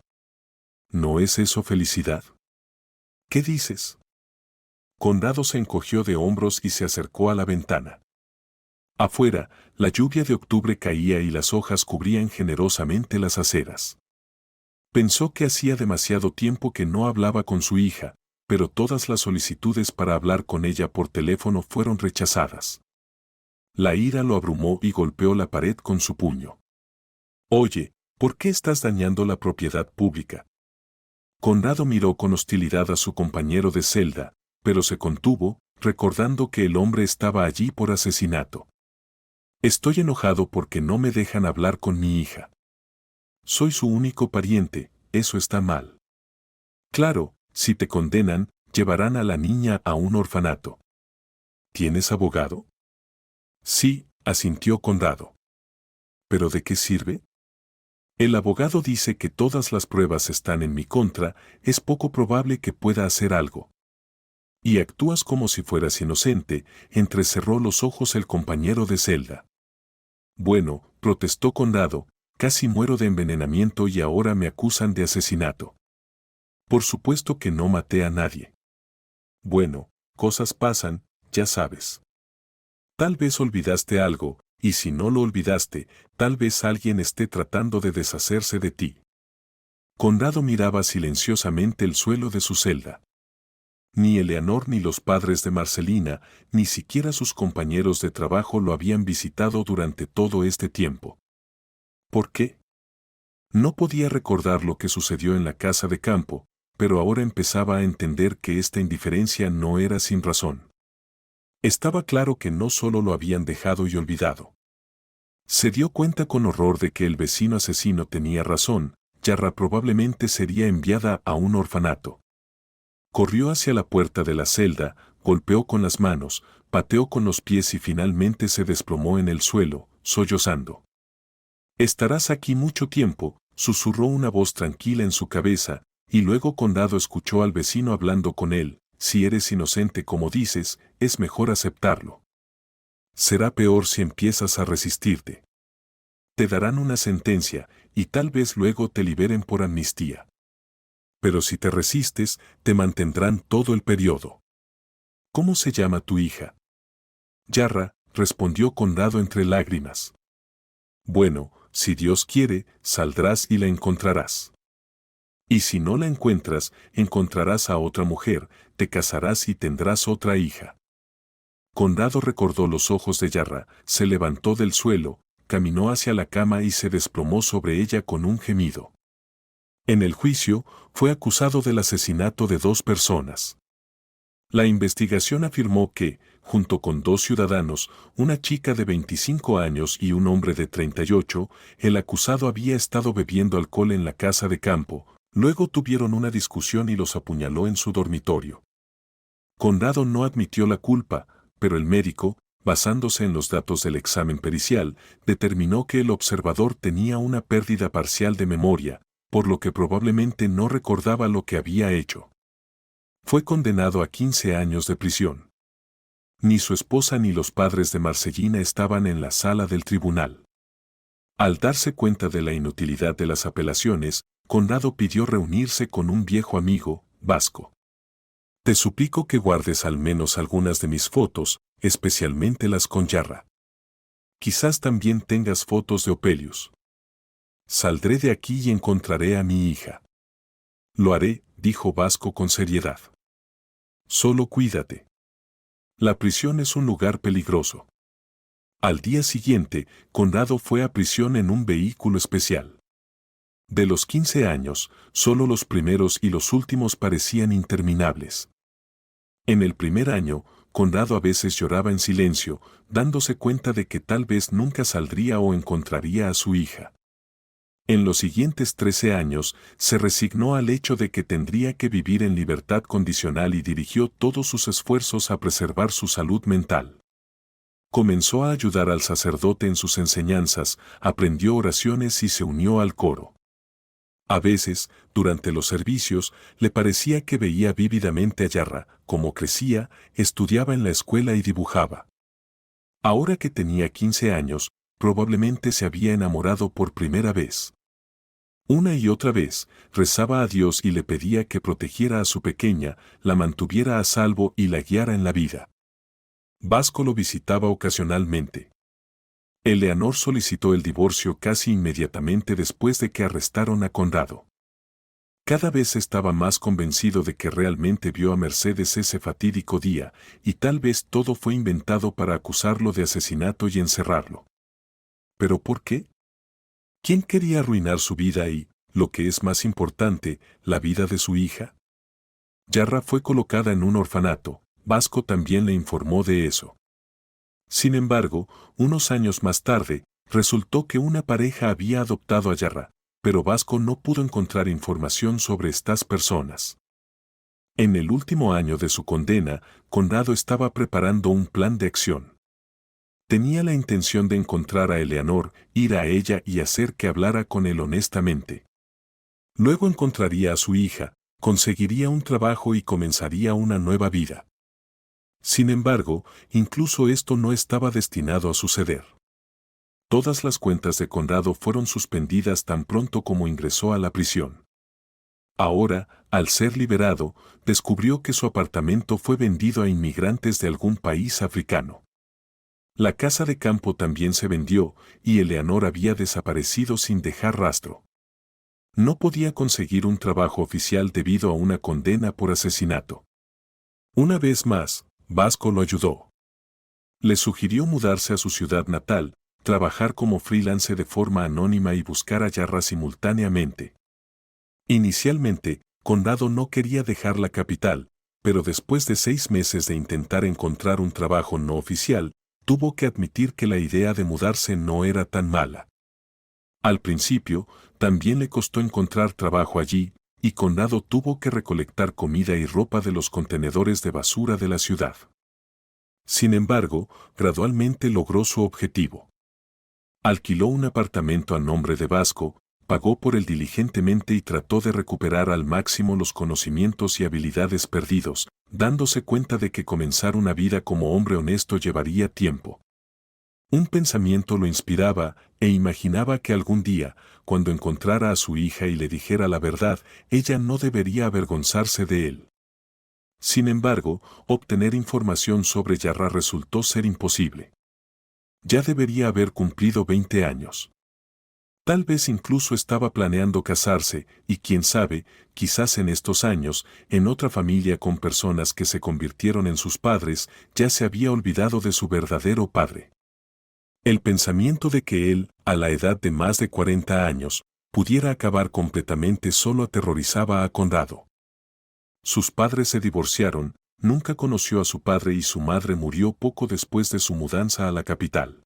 ¿No es eso felicidad? ¿Qué dices? Conrado se encogió de hombros y se acercó a la ventana. Afuera, la lluvia de octubre caía y las hojas cubrían generosamente las aceras. Pensó que hacía demasiado tiempo que no hablaba con su hija, pero todas las solicitudes para hablar con ella por teléfono fueron rechazadas. La ira lo abrumó y golpeó la pared con su puño. Oye, ¿por qué estás dañando la propiedad pública? Conrado miró con hostilidad a su compañero de celda, pero se contuvo, recordando que el hombre estaba allí por asesinato. Estoy enojado porque no me dejan hablar con mi hija. Soy su único pariente, eso está mal. Claro, si te condenan, llevarán a la niña a un orfanato. ¿Tienes abogado? Sí, asintió Conrado. ¿Pero de qué sirve? El abogado dice que todas las pruebas están en mi contra, es poco probable que pueda hacer algo. Y actúas como si fueras inocente, entrecerró los ojos el compañero de celda. Bueno, protestó Conrado, casi muero de envenenamiento y ahora me acusan de asesinato. Por supuesto que no maté a nadie. Bueno, cosas pasan, ya sabes. Tal vez olvidaste algo, y si no lo olvidaste, tal vez alguien esté tratando de deshacerse de ti. Conrado miraba silenciosamente el suelo de su celda. Ni Eleanor ni los padres de Marcelina, ni siquiera sus compañeros de trabajo lo habían visitado durante todo este tiempo. ¿Por qué? No podía recordar lo que sucedió en la casa de campo, pero ahora empezaba a entender que esta indiferencia no era sin razón. Estaba claro que no solo lo habían dejado y olvidado. Se dio cuenta con horror de que el vecino asesino tenía razón, Yarra probablemente sería enviada a un orfanato. Corrió hacia la puerta de la celda, golpeó con las manos, pateó con los pies y finalmente se desplomó en el suelo, sollozando. Estarás aquí mucho tiempo, susurró una voz tranquila en su cabeza, y luego Conrado escuchó al vecino hablando con él: si eres inocente como dices, es mejor aceptarlo. Será peor si empiezas a resistirte. Te darán una sentencia, y tal vez luego te liberen por amnistía. Pero si te resistes, te mantendrán todo el periodo. ¿Cómo se llama tu hija? Yarra, respondió Conrado entre lágrimas. Bueno, si Dios quiere, saldrás y la encontrarás. Y si no la encuentras, encontrarás a otra mujer, te casarás y tendrás otra hija. Conrado recordó los ojos de Yarra, se levantó del suelo, caminó hacia la cama y se desplomó sobre ella con un gemido. En el juicio, fue acusado del asesinato de 2 personas. La investigación afirmó que, junto con 2 ciudadanos, una chica de 25 años y un hombre de 38, el acusado había estado bebiendo alcohol en la casa de campo, luego tuvieron una discusión y los apuñaló en su dormitorio. Conrado no admitió la culpa, pero el médico, basándose en los datos del examen pericial, determinó que el observador tenía una pérdida parcial de memoria, por lo que probablemente no recordaba lo que había hecho. Fue condenado a 15 años de prisión. Ni su esposa ni los padres de Marcellina estaban en la sala del tribunal. Al darse cuenta de la inutilidad de las apelaciones, Conrado pidió reunirse con un viejo amigo, Vasco. Te suplico que guardes al menos algunas de mis fotos, especialmente las con Yarra. Quizás también tengas fotos de Opelius. Saldré de aquí y encontraré a mi hija. Lo haré, dijo Vasco con seriedad. Solo cuídate. La prisión es un lugar peligroso. Al día siguiente, Conrado fue a prisión en un vehículo especial. De los 15 años, solo los primeros y los últimos parecían interminables. En el primer año, Conrado a veces lloraba en silencio, dándose cuenta de que tal vez nunca saldría o encontraría a su hija. En los siguientes 13 años, se resignó al hecho de que tendría que vivir en libertad condicional y dirigió todos sus esfuerzos a preservar su salud mental. Comenzó a ayudar al sacerdote en sus enseñanzas, aprendió oraciones y se unió al coro. A veces, durante los servicios, le parecía que veía vívidamente a Yarra, como crecía, estudiaba en la escuela y dibujaba. Ahora que tenía 15 años, probablemente se había enamorado por primera vez. Una y otra vez, rezaba a Dios y le pedía que protegiera a su pequeña, la mantuviera a salvo y la guiara en la vida. Vasco lo visitaba ocasionalmente. Eleanor solicitó el divorcio casi inmediatamente después de que arrestaron a Conrado. Cada vez estaba más convencido de que realmente vio a Mercedes ese fatídico día, y tal vez todo fue inventado para acusarlo de asesinato y encerrarlo. ¿Pero por qué? ¿Quién quería arruinar su vida y, lo que es más importante, la vida de su hija? Yarra fue colocada en un orfanato, Vasco también le informó de eso. Sin embargo, unos años más tarde, resultó que una pareja había adoptado a Yarra, pero Vasco no pudo encontrar información sobre estas personas. En el último año de su condena, Conrado estaba preparando un plan de acción. Tenía la intención de encontrar a Eleanor, ir a ella y hacer que hablara con él honestamente. Luego encontraría a su hija, conseguiría un trabajo y comenzaría una nueva vida. Sin embargo, incluso esto no estaba destinado a suceder. Todas las cuentas de Conrado fueron suspendidas tan pronto como ingresó a la prisión. Ahora, al ser liberado, descubrió que su apartamento fue vendido a inmigrantes de algún país africano. La casa de campo también se vendió, y Eleanor había desaparecido sin dejar rastro. No podía conseguir un trabajo oficial debido a una condena por asesinato. Una vez más, Vasco lo ayudó. Le sugirió mudarse a su ciudad natal, trabajar como freelance de forma anónima y buscar a Yarra simultáneamente. Inicialmente, Conrado no quería dejar la capital, pero después de 6 meses de intentar encontrar un trabajo no oficial, tuvo que admitir que la idea de mudarse no era tan mala. Al principio, también le costó encontrar trabajo allí, y Conrado tuvo que recolectar comida y ropa de los contenedores de basura de la ciudad. Sin embargo, gradualmente logró su objetivo. Alquiló un apartamento a nombre de Vasco, pagó por él diligentemente y trató de recuperar al máximo los conocimientos y habilidades perdidos, dándose cuenta de que comenzar una vida como hombre honesto llevaría tiempo. Un pensamiento lo inspiraba e imaginaba que algún día, cuando encontrara a su hija y le dijera la verdad, ella no debería avergonzarse de él. Sin embargo, obtener información sobre Yarra resultó ser imposible. Ya debería haber cumplido 20 años. Tal vez incluso estaba planeando casarse, y quién sabe, quizás en estos años, en otra familia con personas que se convirtieron en sus padres, ya se había olvidado de su verdadero padre. El pensamiento de que él, a la edad de más de 40 años, pudiera acabar completamente solo aterrorizaba a Conrado. Sus padres se divorciaron, nunca conoció a su padre y su madre murió poco después de su mudanza a la capital.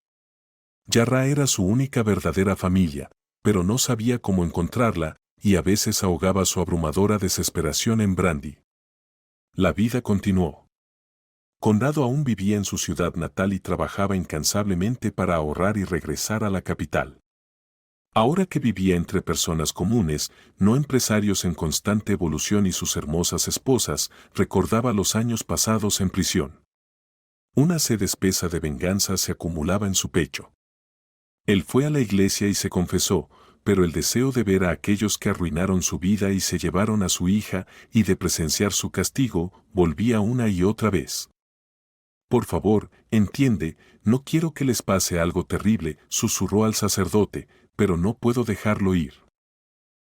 Yarra era su única verdadera familia, pero no sabía cómo encontrarla, y a veces ahogaba su abrumadora desesperación en brandy. La vida continuó. Conrado aún vivía en su ciudad natal y trabajaba incansablemente para ahorrar y regresar a la capital. Ahora que vivía entre personas comunes, no empresarios en constante evolución y sus hermosas esposas, recordaba los años pasados en prisión. Una sed espesa de venganza se acumulaba en su pecho. Él fue a la iglesia y se confesó, pero el deseo de ver a aquellos que arruinaron su vida y se llevaron a su hija y de presenciar su castigo, volvía una y otra vez. Por favor, entiende, no quiero que les pase algo terrible, susurró al sacerdote, pero no puedo dejarlo ir.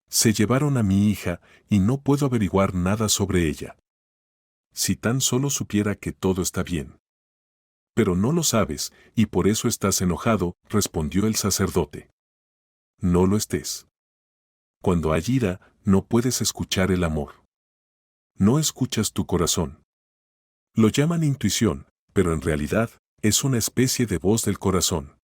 Se llevaron a mi hija y no puedo averiguar nada sobre ella. Si tan solo supiera que todo está bien. Pero no lo sabes, y por eso estás enojado, respondió el sacerdote. No lo estés. Cuando hay ira, no puedes escuchar el amor. No escuchas tu corazón. Lo llaman intuición, pero en realidad, es una especie de voz del corazón.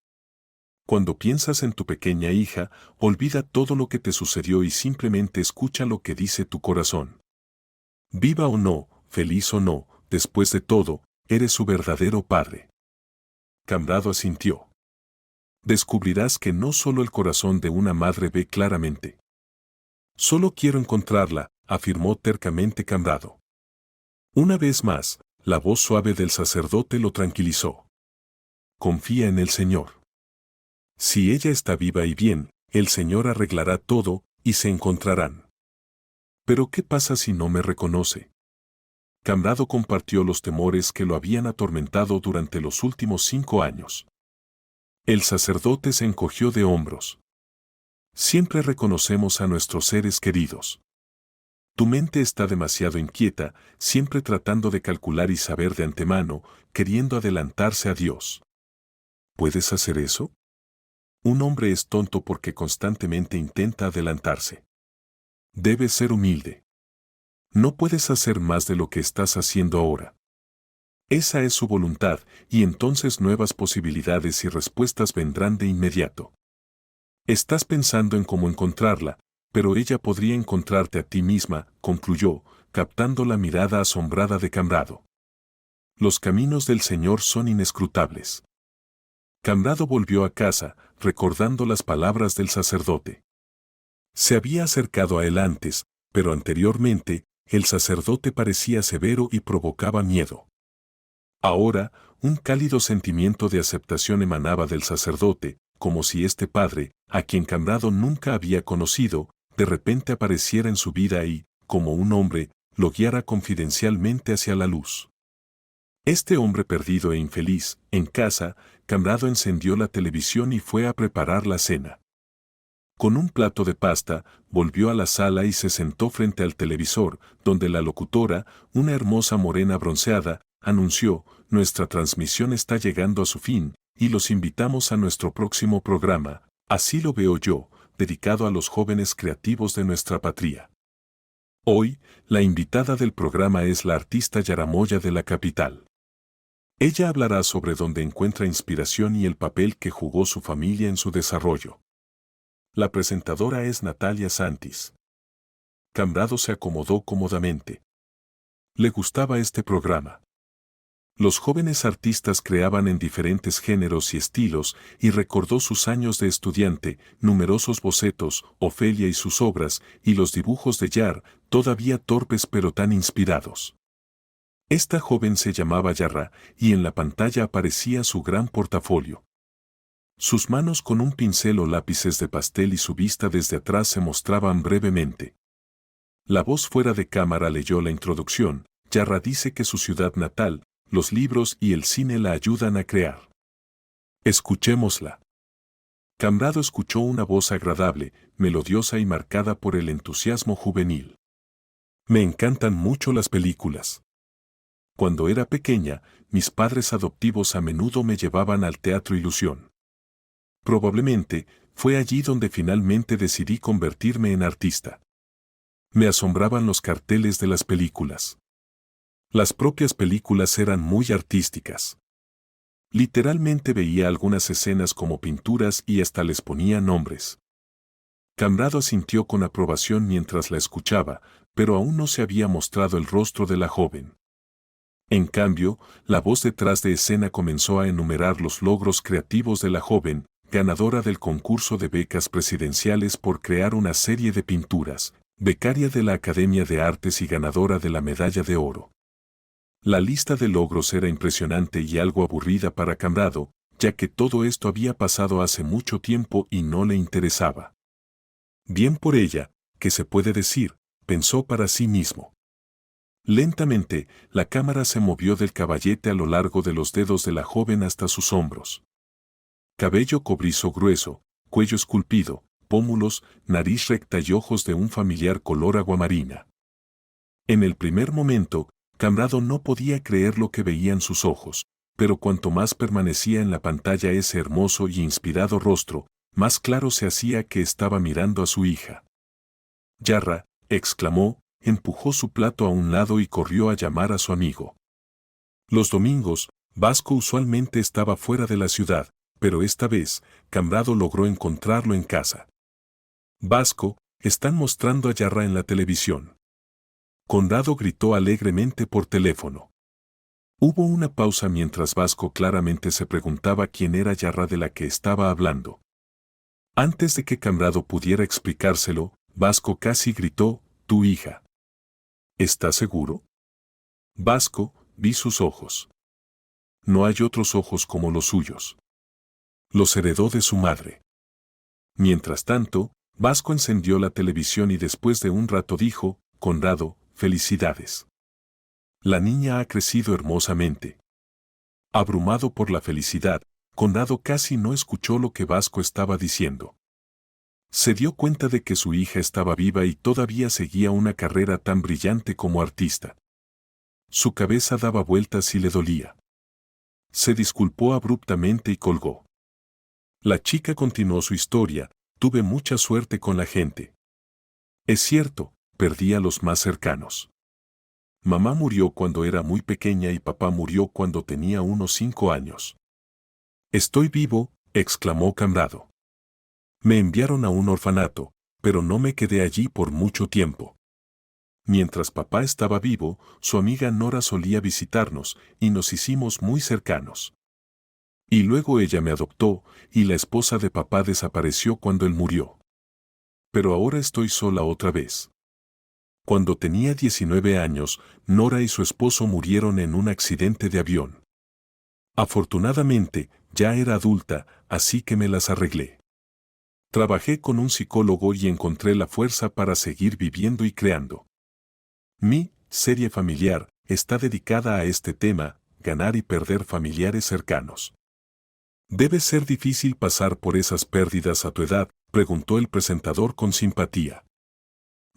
Cuando piensas en tu pequeña hija, olvida todo lo que te sucedió y simplemente escucha lo que dice tu corazón. Viva o no, feliz o no, después de todo, eres su verdadero padre. Conrado asintió. Descubrirás que no solo el corazón de una madre ve claramente. Solo quiero encontrarla, afirmó tercamente Conrado. Una vez más, la voz suave del sacerdote lo tranquilizó. Confía en el Señor. Si ella está viva y bien, el Señor arreglará todo, y se encontrarán. Pero ¿qué pasa si no me reconoce? Conrado compartió los temores que lo habían atormentado durante los últimos 5 años. El sacerdote se encogió de hombros. Siempre reconocemos a nuestros seres queridos. Tu mente está demasiado inquieta, siempre tratando de calcular y saber de antemano, queriendo adelantarse a Dios. ¿Puedes hacer eso? Un hombre es tonto porque constantemente intenta adelantarse. Debes ser humilde. No puedes hacer más de lo que estás haciendo ahora. Esa es su voluntad, y entonces nuevas posibilidades y respuestas vendrán de inmediato. Estás pensando en cómo encontrarla, pero ella podría encontrarte a ti misma, concluyó, captando la mirada asombrada de Conrado. Los caminos del Señor son inescrutables. Conrado volvió a casa, recordando las palabras del sacerdote. Se había acercado a él antes, pero anteriormente, el sacerdote parecía severo y provocaba miedo. Ahora, un cálido sentimiento de aceptación emanaba del sacerdote, como si este padre, a quien Conrado nunca había conocido, de repente apareciera en su vida y, como un hombre, lo guiara confidencialmente hacia la luz. Este hombre perdido e infeliz, en casa, Conrado encendió la televisión y fue a preparar la cena. Con un plato de pasta, volvió a la sala y se sentó frente al televisor, donde la locutora, una hermosa morena bronceada, anunció: nuestra transmisión está llegando a su fin, y los invitamos a nuestro próximo programa, Así lo veo yo, dedicado a los jóvenes creativos de nuestra patria. Hoy, la invitada del programa es la artista Yaramoya de la capital. Ella hablará sobre dónde encuentra inspiración y el papel que jugó su familia en su desarrollo. La presentadora es Natalia Santis. Conrado se acomodó cómodamente. Le gustaba este programa. Los jóvenes artistas creaban en diferentes géneros y estilos, y recordó sus años de estudiante, numerosos bocetos, Ofelia y sus obras, y los dibujos de Yar, todavía torpes pero tan inspirados. Esta joven se llamaba Yarra, y en la pantalla aparecía su gran portafolio. Sus manos con un pincel o lápices de pastel y su vista desde atrás se mostraban brevemente. La voz fuera de cámara leyó la introducción. Yarra dice que su ciudad natal, los libros y el cine la ayudan a crear. Escuchémosla. Conrado escuchó una voz agradable, melodiosa y marcada por el entusiasmo juvenil. Me encantan mucho las películas. Cuando era pequeña, mis padres adoptivos a menudo me llevaban al Teatro Ilusión. Probablemente, fue allí donde finalmente decidí convertirme en artista. Me asombraban los carteles de las películas. Las propias películas eran muy artísticas. Literalmente veía algunas escenas como pinturas y hasta les ponía nombres. Conrado asintió con aprobación mientras la escuchaba, pero aún no se había mostrado el rostro de la joven. En cambio, la voz detrás de escena comenzó a enumerar los logros creativos de la joven, ganadora del concurso de becas presidenciales por crear una serie de pinturas, becaria de la Academia de Artes y ganadora de la Medalla de Oro. La lista de logros era impresionante y algo aburrida para Conrado, ya que todo esto había pasado hace mucho tiempo y no le interesaba. Bien por ella, ¿qué se puede decir?, pensó para sí mismo. Lentamente, la cámara se movió del caballete a lo largo de los dedos de la joven hasta sus hombros. Cabello cobrizo grueso, cuello esculpido, pómulos, nariz recta y ojos de un familiar color aguamarina. En el primer momento, Conrado no podía creer lo que veían sus ojos, pero cuanto más permanecía en la pantalla ese hermoso y inspirado rostro, más claro se hacía que estaba mirando a su hija. «Yarra», exclamó, empujó su plato a un lado y corrió a llamar a su amigo. Los domingos, Vasco usualmente estaba fuera de la ciudad, pero esta vez, Conrado logró encontrarlo en casa. «Vasco, están mostrando a Yarra en la televisión». Conrado gritó alegremente por teléfono. Hubo una pausa mientras Vasco claramente se preguntaba quién era Yarra de la que estaba hablando. Antes de que Conrado pudiera explicárselo, Vasco casi gritó, «Tu hija». ¿Estás seguro? Vasco, vi sus ojos. No hay otros ojos como los suyos. Los heredó de su madre. Mientras tanto, Vasco encendió la televisión y después de un rato dijo, «Conrado, felicidades. La niña ha crecido hermosamente». Abrumado por la felicidad, Conrado casi no escuchó lo que Vasco estaba diciendo. Se dio cuenta de que su hija estaba viva y todavía seguía una carrera tan brillante como artista. Su cabeza daba vueltas y le dolía. Se disculpó abruptamente y colgó. La chica continuó su historia, «Tuve mucha suerte con la gente. Es cierto, perdí a los más cercanos. Mamá murió cuando era muy pequeña y papá murió cuando tenía unos 5 años. Estoy vivo», exclamó Conrado. «Me enviaron a un orfanato, pero no me quedé allí por mucho tiempo. Mientras papá estaba vivo, su amiga Nora solía visitarnos y nos hicimos muy cercanos. Y luego ella me adoptó y la esposa de papá desapareció cuando él murió. Pero ahora estoy sola otra vez». Cuando tenía 19 años, Nora y su esposo murieron en un accidente de avión. Afortunadamente, ya era adulta, así que me las arreglé. Trabajé con un psicólogo y encontré la fuerza para seguir viviendo y creando. Mi serie familiar está dedicada a este tema, ganar y perder familiares cercanos. «¿Debe ser difícil pasar por esas pérdidas a tu edad?», preguntó el presentador con simpatía.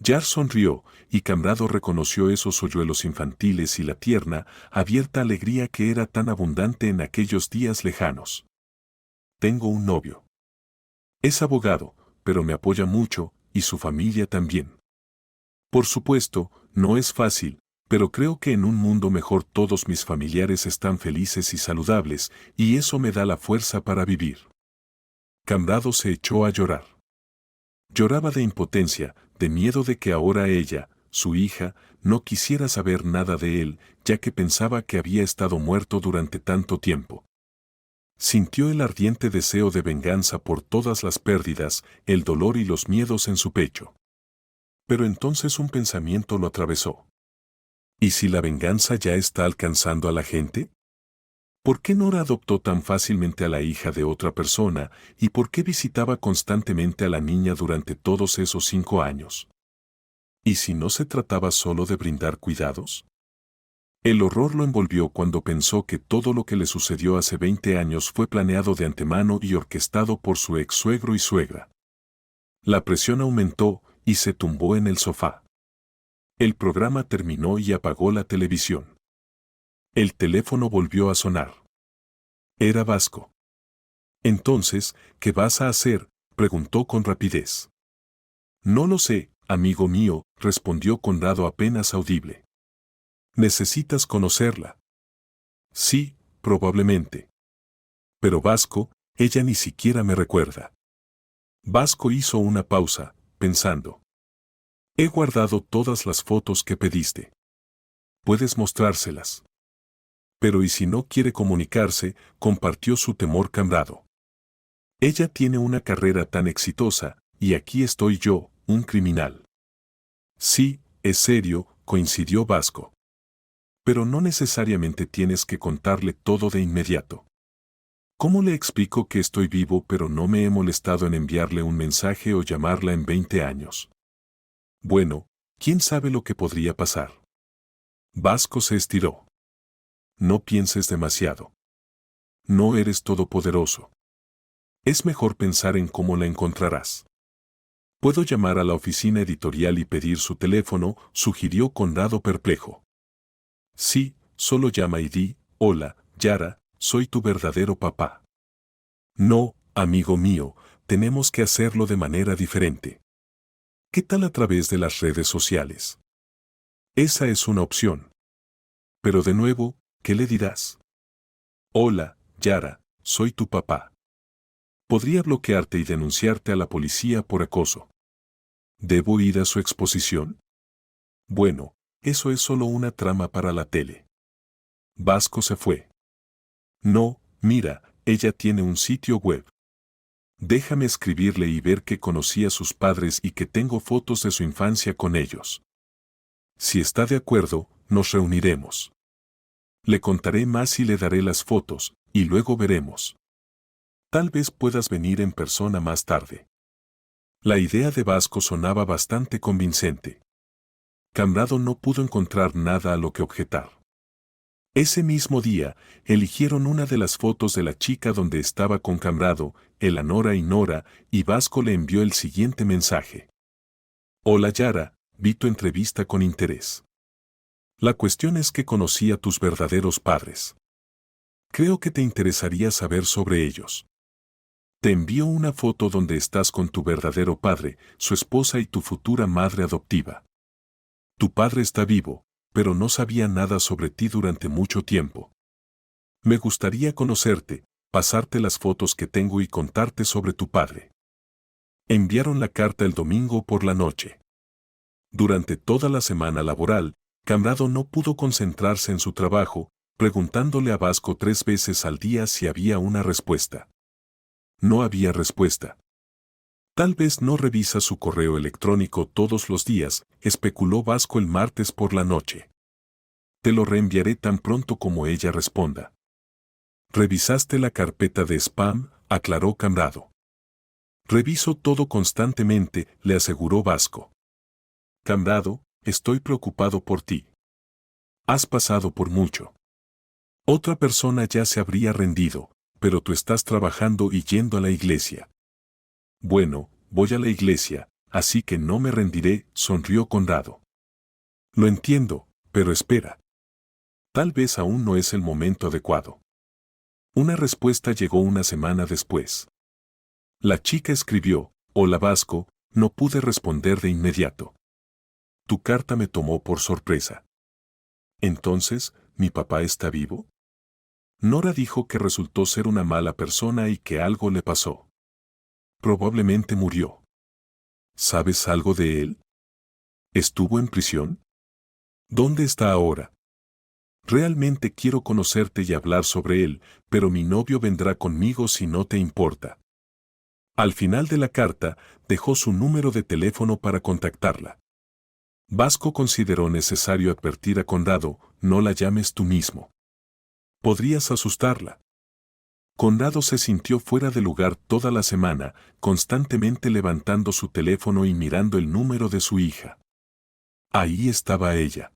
Jar sonrió, y Conrado reconoció esos hoyuelos infantiles y la tierna, abierta alegría que era tan abundante en aquellos días lejanos. «Tengo un novio. Es abogado, pero me apoya mucho, y su familia también. Por supuesto, no es fácil, pero creo que en un mundo mejor todos mis familiares están felices y saludables, y eso me da la fuerza para vivir». Conrado se echó a llorar. Lloraba de impotencia, de miedo de que ahora ella, su hija, no quisiera saber nada de él, ya que pensaba que había estado muerto durante tanto tiempo. Sintió el ardiente deseo de venganza por todas las pérdidas, el dolor y los miedos en su pecho. Pero entonces un pensamiento lo atravesó. ¿Y si la venganza ya está alcanzando a la gente? ¿Por qué Nora adoptó tan fácilmente a la hija de otra persona y por qué visitaba constantemente a la niña durante todos esos 5 años? ¿Y si no se trataba solo de brindar cuidados? El horror lo envolvió cuando pensó que todo lo que le sucedió hace 20 años fue planeado de antemano y orquestado por su ex suegro y suegra. La presión aumentó y se tumbó en el sofá. El programa terminó y apagó la televisión. El teléfono volvió a sonar. Era Vasco. «Entonces, ¿qué vas a hacer?», preguntó con rapidez. «No lo sé, amigo mío», respondió Conrado apenas audible. «Necesitas conocerla». «Sí, probablemente. Pero Vasco, ella ni siquiera me recuerda». Vasco hizo una pausa, pensando. «He guardado todas las fotos que pediste. ¿Puedes mostrárselas?». Pero ¿y si no quiere comunicarse? Compartió su temor Cambrado. Ella tiene una carrera tan exitosa, y aquí estoy yo, un criminal. Sí, es serio, coincidió Vasco. Pero no necesariamente tienes que contarle todo de inmediato. ¿Cómo le explico que estoy vivo pero no me he molestado en enviarle un mensaje o llamarla en 20 años? Bueno, ¿quién sabe lo que podría pasar? Vasco se estiró. No pienses demasiado. No eres todopoderoso. Es mejor pensar en cómo la encontrarás. Puedo llamar a la oficina editorial y pedir su teléfono, sugirió Conrado perplejo. Sí, solo llama y di, hola, Yara, soy tu verdadero papá. No, amigo mío, tenemos que hacerlo de manera diferente. ¿Qué tal a través de las redes sociales? Esa es una opción. Pero de nuevo, ¿qué le dirás? Hola, Yara, soy tu papá. Podría bloquearte y denunciarte a la policía por acoso. ¿Debo ir a su exposición? Bueno, eso es solo una trama para la tele. Vasco se fue. No, mira, ella tiene un sitio web. Déjame escribirle y ver que conocí a sus padres y que tengo fotos de su infancia con ellos. Si está de acuerdo, nos reuniremos. Le contaré más y le daré las fotos, y luego veremos. Tal vez puedas venir en persona más tarde. La idea de Vasco sonaba bastante convincente. Cambrado no pudo encontrar nada a lo que objetar. Ese mismo día, eligieron una de las fotos de la chica donde estaba con Cambrado, Elanora y Nora, y Vasco le envió el siguiente mensaje. Hola Yara, vi tu entrevista con interés. La cuestión es que conocí a tus verdaderos padres. Creo que te interesaría saber sobre ellos. Te envío una foto donde estás con tu verdadero padre, su esposa y tu futura madre adoptiva. Tu padre está vivo, pero no sabía nada sobre ti durante mucho tiempo. Me gustaría conocerte, pasarte las fotos que tengo y contarte sobre tu padre. Enviaron la carta el domingo por la noche. Durante toda la semana laboral, Cambrado no pudo concentrarse en su trabajo, preguntándole a Vasco 3 veces al día si había una respuesta. No había respuesta. Tal vez no revisa su correo electrónico todos los días, especuló Vasco el martes por la noche. Te lo reenviaré tan pronto como ella responda. Revisaste la carpeta de spam, aclaró Cambrado. Reviso todo constantemente, le aseguró Vasco. Cambrado, estoy preocupado por ti. Has pasado por mucho. Otra persona ya se habría rendido, pero tú estás trabajando y yendo a la iglesia. Bueno, voy a la iglesia, así que no me rendiré, sonrió Conrado. Lo entiendo, pero espera. Tal vez aún no es el momento adecuado. Una respuesta llegó una semana después. La chica escribió, hola Vasco, no pude responder de inmediato. Tu carta me tomó por sorpresa. Entonces, ¿mi papá está vivo? Nora dijo que resultó ser una mala persona y que algo le pasó. Probablemente murió. ¿Sabes algo de él? ¿Estuvo en prisión? ¿Dónde está ahora? Realmente quiero conocerte y hablar sobre él, pero mi novio vendrá conmigo si no te importa. Al final de la carta, dejó su número de teléfono para contactarla. Vasco consideró necesario advertir a Conrado, no la llames tú mismo. Podrías asustarla. Conrado se sintió fuera de lugar toda la semana, constantemente levantando su teléfono y mirando el número de su hija. Ahí estaba ella.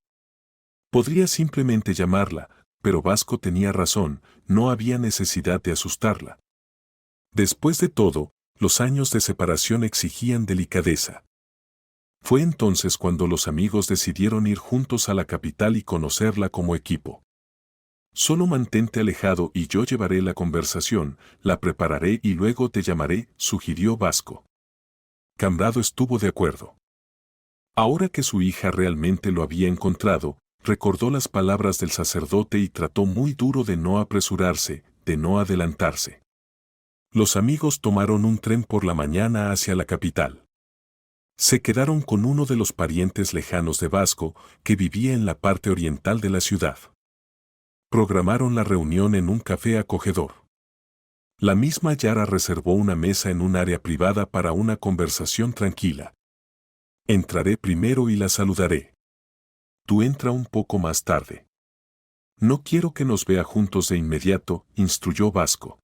Podría simplemente llamarla, pero Vasco tenía razón, no había necesidad de asustarla. Después de todo, los años de separación exigían delicadeza. Fue entonces cuando los amigos decidieron ir juntos a la capital y conocerla como equipo. Solo mantente alejado y yo llevaré la conversación, la prepararé y luego te llamaré, sugirió Vasco. Cambrado estuvo de acuerdo. Ahora que su hija realmente lo había encontrado, recordó las palabras del sacerdote y trató muy duro de no apresurarse, de no adelantarse. Los amigos tomaron un tren por la mañana hacia la capital. Se quedaron con uno de los parientes lejanos de Vasco, que vivía en la parte oriental de la ciudad. Programaron la reunión en un café acogedor. La misma Yara reservó una mesa en un área privada para una conversación tranquila. Entraré primero y la saludaré. Tú entra un poco más tarde. No quiero que nos vea juntos de inmediato, instruyó Vasco.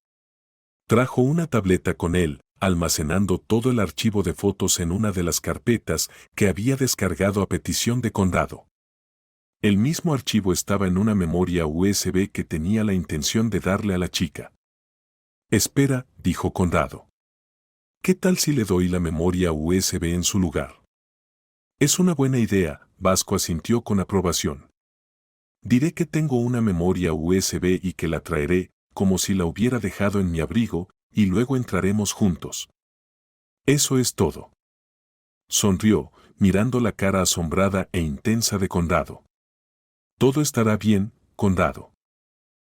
Trajo una tableta con él, almacenando todo el archivo de fotos en una de las carpetas que había descargado a petición de Condado. El mismo archivo estaba en una memoria USB que tenía la intención de darle a la chica. Espera, dijo Condado. ¿Qué tal si le doy la memoria USB en su lugar? Es una buena idea, Vasco asintió con aprobación. Diré que tengo una memoria USB y que la traeré, como si la hubiera dejado en mi abrigo, y luego entraremos juntos. Eso es todo. Sonrió, mirando la cara asombrada e intensa de Condado. Todo estará bien, Condado.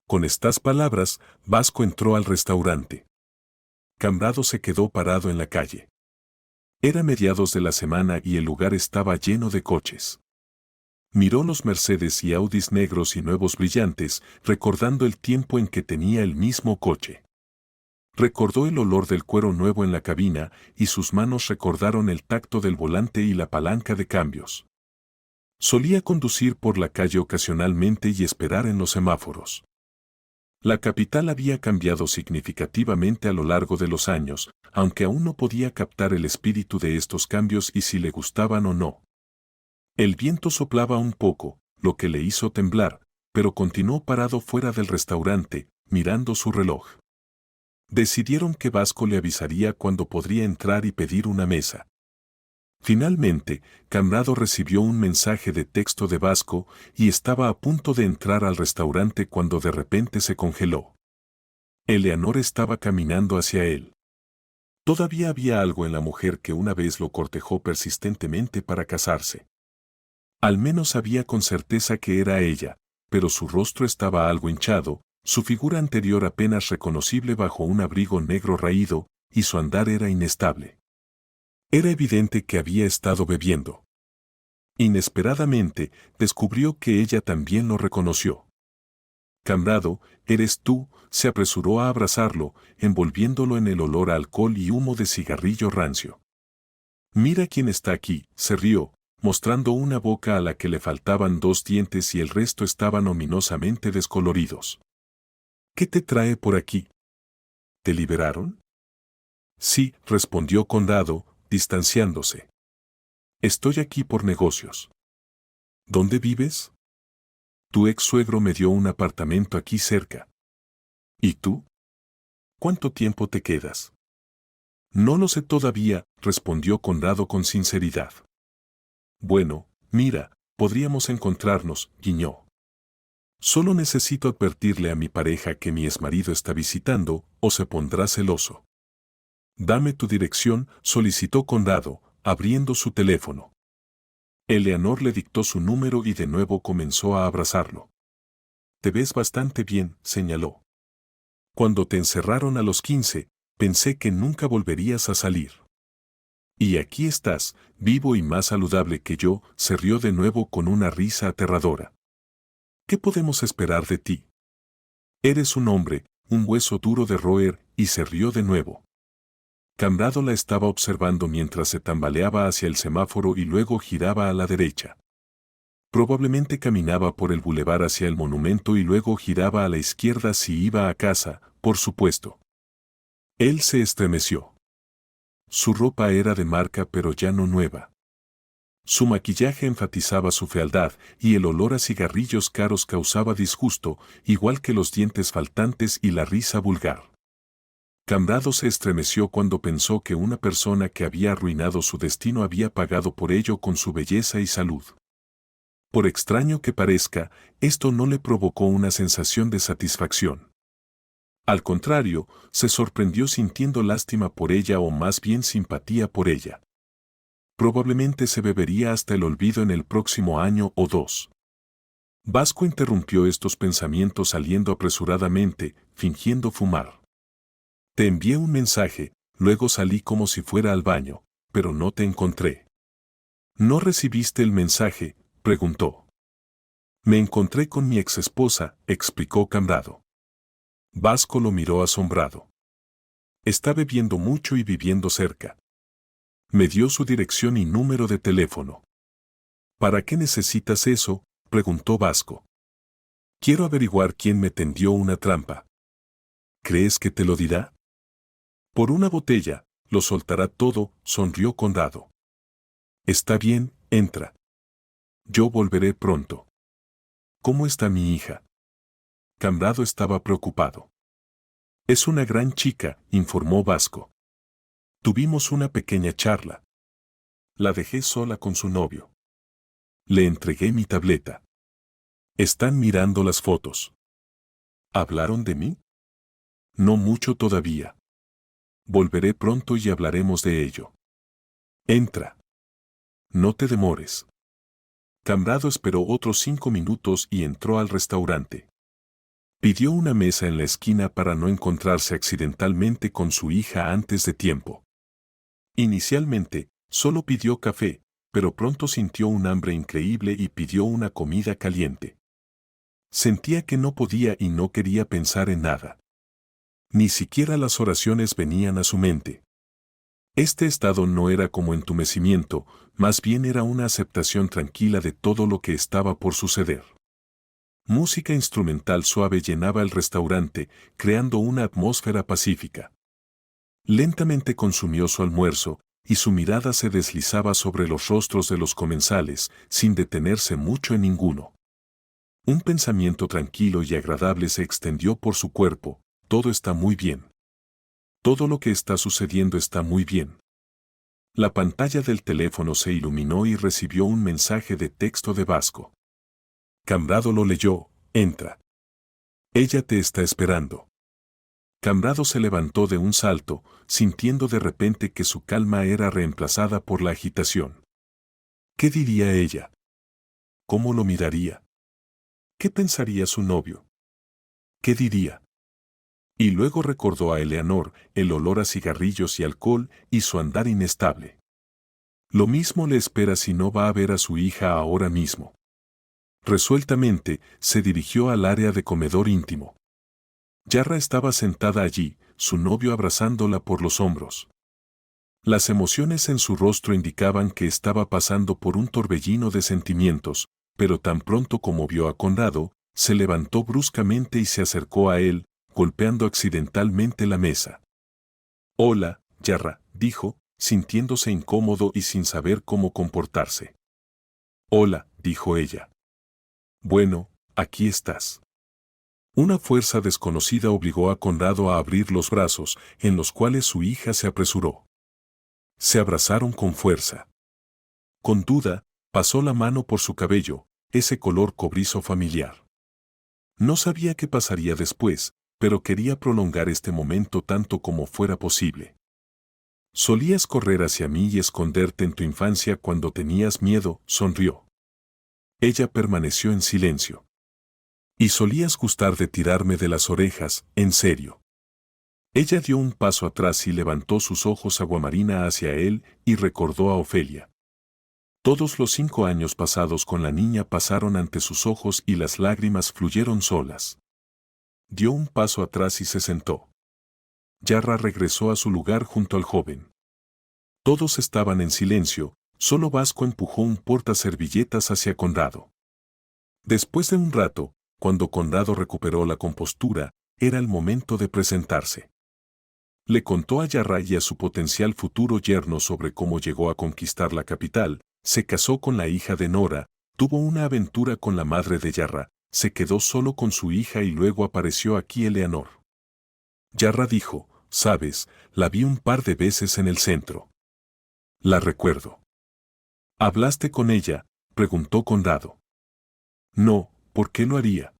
Con estas palabras, Vasco entró al restaurante. Condado se quedó parado en la calle. Era mediados de la semana y el lugar estaba lleno de coches. Miró los Mercedes y Audis negros y nuevos brillantes, recordando el tiempo en que tenía el mismo coche. Recordó el olor del cuero nuevo en la cabina y sus manos recordaron el tacto del volante y la palanca de cambios. Solía conducir por la calle ocasionalmente y esperar en los semáforos. La capital había cambiado significativamente a lo largo de los años, aunque aún no podía captar el espíritu de estos cambios y si le gustaban o no. El viento soplaba un poco, lo que le hizo temblar, pero continuó parado fuera del restaurante, mirando su reloj. Decidieron que Vasco le avisaría cuando podría entrar y pedir una mesa. Finalmente, Condado recibió un mensaje de texto de Vasco y estaba a punto de entrar al restaurante cuando de repente se congeló. Eleanor estaba caminando hacia él. Todavía había algo en la mujer que una vez lo cortejó persistentemente para casarse. Al menos sabía con certeza que era ella, pero su rostro estaba algo hinchado, su figura anterior apenas reconocible bajo un abrigo negro raído, y su andar era inestable. Era evidente que había estado bebiendo. Inesperadamente, descubrió que ella también lo reconoció. Condado, ¿eres tú?, se apresuró a abrazarlo, envolviéndolo en el olor a alcohol y humo de cigarrillo rancio. Mira quién está aquí, se rió, mostrando una boca a la que le faltaban 2 dientes y el resto estaban ominosamente descoloridos. ¿Qué te trae por aquí? ¿Te liberaron? Sí, respondió Condado, distanciándose. Estoy aquí por negocios. ¿Dónde vives? Tu ex suegro me dio un apartamento aquí cerca. ¿Y tú? ¿Cuánto tiempo te quedas? No lo sé todavía, respondió Condado con sinceridad. Bueno, mira, podríamos encontrarnos, guiñó. Solo necesito advertirle a mi pareja que mi exmarido está visitando, o se pondrá celoso. Dame tu dirección, solicitó Condado, abriendo su teléfono. Eleanor le dictó su número y de nuevo comenzó a abrazarlo. Te ves bastante bien, señaló. Cuando te encerraron a los 15, pensé que nunca volverías a salir. Y aquí estás, vivo y más saludable que yo, se rió de nuevo con una risa aterradora. ¿Qué podemos esperar de ti? Eres un hombre, un hueso duro de roer, y se rió de nuevo. Condado la estaba observando mientras se tambaleaba hacia el semáforo y luego giraba a la derecha. Probablemente caminaba por el bulevar hacia el monumento y luego giraba a la izquierda si iba a casa, por supuesto. Él se estremeció. Su ropa era de marca pero ya no nueva. Su maquillaje enfatizaba su fealdad y el olor a cigarrillos caros causaba disgusto, igual que los dientes faltantes y la risa vulgar. Condado se estremeció cuando pensó que una persona que había arruinado su destino había pagado por ello con su belleza y salud. Por extraño que parezca, esto no le provocó una sensación de satisfacción. Al contrario, se sorprendió sintiendo lástima por ella o más bien simpatía por ella. Probablemente se bebería hasta el olvido en el próximo año o 2. Vasco interrumpió estos pensamientos saliendo apresuradamente, fingiendo fumar. Te envié un mensaje, luego salí como si fuera al baño, pero no te encontré. ¿No recibiste el mensaje?, preguntó. Me encontré con mi exesposa, explicó Conrado. Vasco lo miró asombrado. Está bebiendo mucho y viviendo cerca. Me dio su dirección y número de teléfono. ¿Para qué necesitas eso?, preguntó Vasco. Quiero averiguar quién me tendió una trampa. ¿Crees que te lo dirá? Por una botella, lo soltará todo, sonrió Conrado. Está bien, entra. Yo volveré pronto. ¿Cómo está mi hija? Conrado estaba preocupado. Es una gran chica, informó Vasco. Tuvimos una pequeña charla. La dejé sola con su novio. Le entregué mi tableta. Están mirando las fotos. ¿Hablaron de mí? No mucho todavía. Volveré pronto y hablaremos de ello. Entra. No te demores. Conrado esperó otros 5 minutos y entró al restaurante. Pidió una mesa en la esquina para no encontrarse accidentalmente con su hija antes de tiempo. Inicialmente, solo pidió café, pero pronto sintió un hambre increíble y pidió una comida caliente. Sentía que no podía y no quería pensar en nada. Ni siquiera las oraciones venían a su mente. Este estado no era como entumecimiento, más bien era una aceptación tranquila de todo lo que estaba por suceder. Música instrumental suave llenaba el restaurante, creando una atmósfera pacífica. Lentamente consumió su almuerzo, y su mirada se deslizaba sobre los rostros de los comensales, sin detenerse mucho en ninguno. Un pensamiento tranquilo y agradable se extendió por su cuerpo: todo está muy bien. Todo lo que está sucediendo está muy bien. La pantalla del teléfono se iluminó y recibió un mensaje de texto de Vasco. Conrado lo leyó: entra. Ella te está esperando. Conrado se levantó de un salto, sintiendo de repente que su calma era reemplazada por la agitación. ¿Qué diría ella? ¿Cómo lo miraría? ¿Qué pensaría su novio? ¿Qué diría? Y luego recordó a Eleanor, el olor a cigarrillos y alcohol, y su andar inestable. Lo mismo le espera si no va a ver a su hija ahora mismo. Resueltamente, se dirigió al área de comedor íntimo. Yarra estaba sentada allí, su novio abrazándola por los hombros. Las emociones en su rostro indicaban que estaba pasando por un torbellino de sentimientos, pero tan pronto como vio a Conrado, se levantó bruscamente y se acercó a él, golpeando accidentalmente la mesa. «Hola, Yarra», dijo, sintiéndose incómodo y sin saber cómo comportarse. «Hola», dijo ella. «Bueno, aquí estás». Una fuerza desconocida obligó a Conrado a abrir los brazos, en los cuales su hija se apresuró. Se abrazaron con fuerza. Con duda, pasó la mano por su cabello, ese color cobrizo familiar. No sabía qué pasaría después, pero quería prolongar este momento tanto como fuera posible. Solías correr hacia mí y esconderte en tu infancia cuando tenías miedo, sonrió. Ella permaneció en silencio. Y solías gustar de tirarme de las orejas, en serio. Ella dio un paso atrás y levantó sus ojos aguamarina hacia él y recordó a Ofelia. Todos los 5 años pasados con la niña pasaron ante sus ojos y las lágrimas fluyeron solas. Dio un paso atrás y se sentó. Yarra regresó a su lugar junto al joven. Todos estaban en silencio, solo Vasco empujó un portaservilletas hacia Conrado. Después de un rato, cuando Conrado recuperó la compostura, era el momento de presentarse. Le contó a Yarra y a su potencial futuro yerno sobre cómo llegó a conquistar la capital, se casó con la hija de Nora, tuvo una aventura con la madre de Yarra, se quedó solo con su hija y luego apareció aquí Eleanor. Yarra dijo: «Sabes, la vi un par de veces en el centro. La recuerdo». «¿Hablaste con ella?», preguntó Conrado. «No, ¿por qué lo haría?».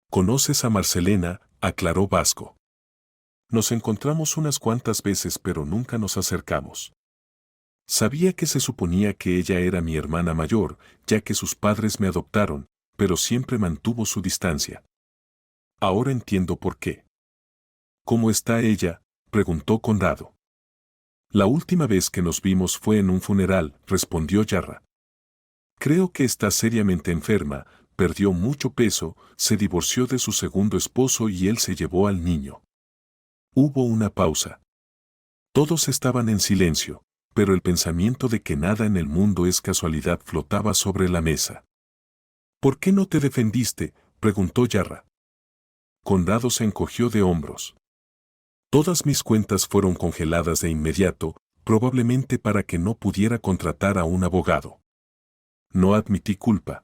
«¿Conoces a Marcelena?», aclaró Vasco. «Nos encontramos unas cuantas veces pero nunca nos acercamos. Sabía que se suponía que ella era mi hermana mayor, ya que sus padres me adoptaron, pero siempre mantuvo su distancia. Ahora entiendo por qué». «¿Cómo está ella?», preguntó Conrado. «La última vez que nos vimos fue en un funeral», respondió Yarra. «Creo que está seriamente enferma, perdió mucho peso, se divorció de su segundo esposo y él se llevó al niño. Hubo una pausa. Todos estaban en silencio, pero el pensamiento de que nada en el mundo es casualidad flotaba sobre la mesa. ¿Por qué no te defendiste?, preguntó Yarra. Conrado se encogió de hombros. Todas mis cuentas fueron congeladas de inmediato, probablemente para que no pudiera contratar a un abogado. No admití culpa.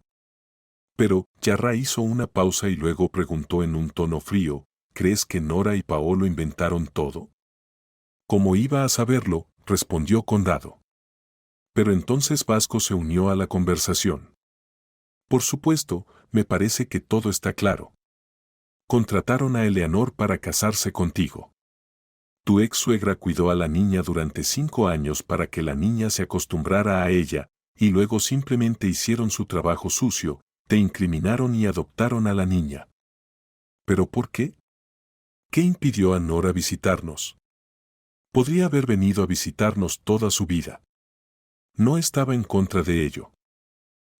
Pero, Yarra hizo una pausa y luego preguntó en un tono frío, ¿crees que Nora y Paolo inventaron todo? ¿Cómo iba a saberlo?, respondió Conrado. Pero entonces Vasco se unió a la conversación. Por supuesto, me parece que todo está claro. Contrataron a Eleanor para casarse contigo. Tu ex suegra cuidó a la niña durante 5 años para que la niña se acostumbrara a ella, y luego simplemente hicieron su trabajo sucio, te incriminaron y adoptaron a la niña. ¿Pero por qué? ¿Qué impidió a Nora visitarnos? Podría haber venido a visitarnos toda su vida. No estaba en contra de ello.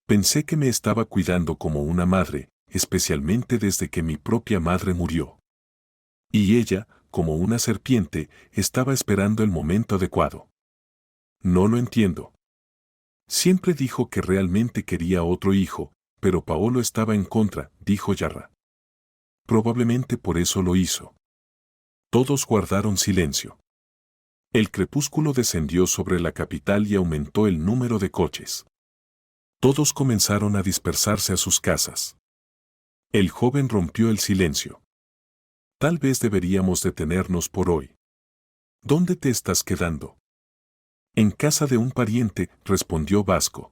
Pensé que me estaba cuidando como una madre, especialmente desde que mi propia madre murió. Y ella, como una serpiente, estaba esperando el momento adecuado. No lo entiendo. Siempre dijo que realmente quería otro hijo, pero Paolo estaba en contra, dijo Yarra. Probablemente por eso lo hizo. Todos guardaron silencio. El crepúsculo descendió sobre la capital y aumentó el número de coches. Todos comenzaron a dispersarse a sus casas. El joven rompió el silencio. Tal vez deberíamos detenernos por hoy. ¿Dónde te estás quedando? En casa de un pariente, respondió Vasco.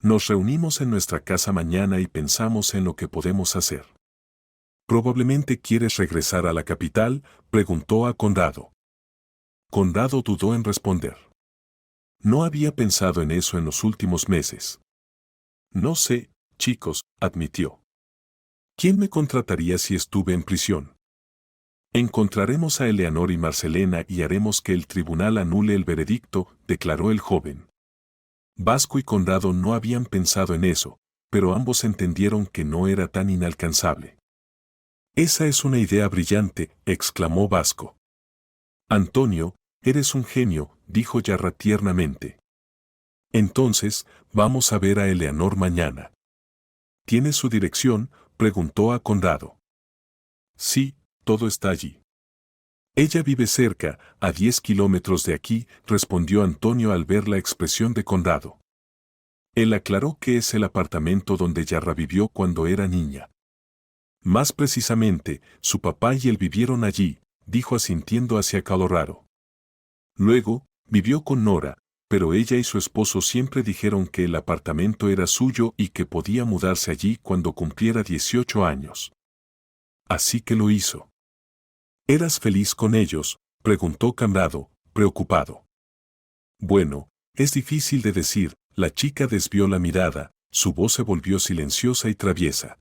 Nos reunimos en nuestra casa mañana y pensamos en lo que podemos hacer. ¿Probablemente quieres regresar a la capital?, preguntó a Conrado. Conrado dudó en responder. No había pensado en eso en los últimos meses. No sé, chicos, admitió. ¿Quién me contrataría si estuve en prisión? Encontraremos a Eleanor y Marcelena y haremos que el tribunal anule el veredicto, declaró el joven. Vasco y Conrado no habían pensado en eso, pero ambos entendieron que no era tan inalcanzable. Esa es una idea brillante, exclamó Vasco. Antonio, eres un genio, dijo Yarra tiernamente. Entonces, vamos a ver a Eleanor mañana. ¿Tienes su dirección?, preguntó a Conrado. Sí, todo está allí. Ella vive cerca, a 10 kilómetros de aquí, respondió Antonio al ver la expresión de Conrado. Él aclaró que es el apartamento donde Yarra vivió cuando era niña. Más precisamente, su papá y él vivieron allí, dijo asintiendo hacia Colorado. Luego, vivió con Nora, pero ella y su esposo siempre dijeron que el apartamento era suyo y que podía mudarse allí cuando cumpliera 18 años. Así que lo hizo. ¿Eras feliz con ellos?, preguntó Conrado, preocupado. Bueno, es difícil de decir, la chica desvió la mirada, su voz se volvió silenciosa y traviesa.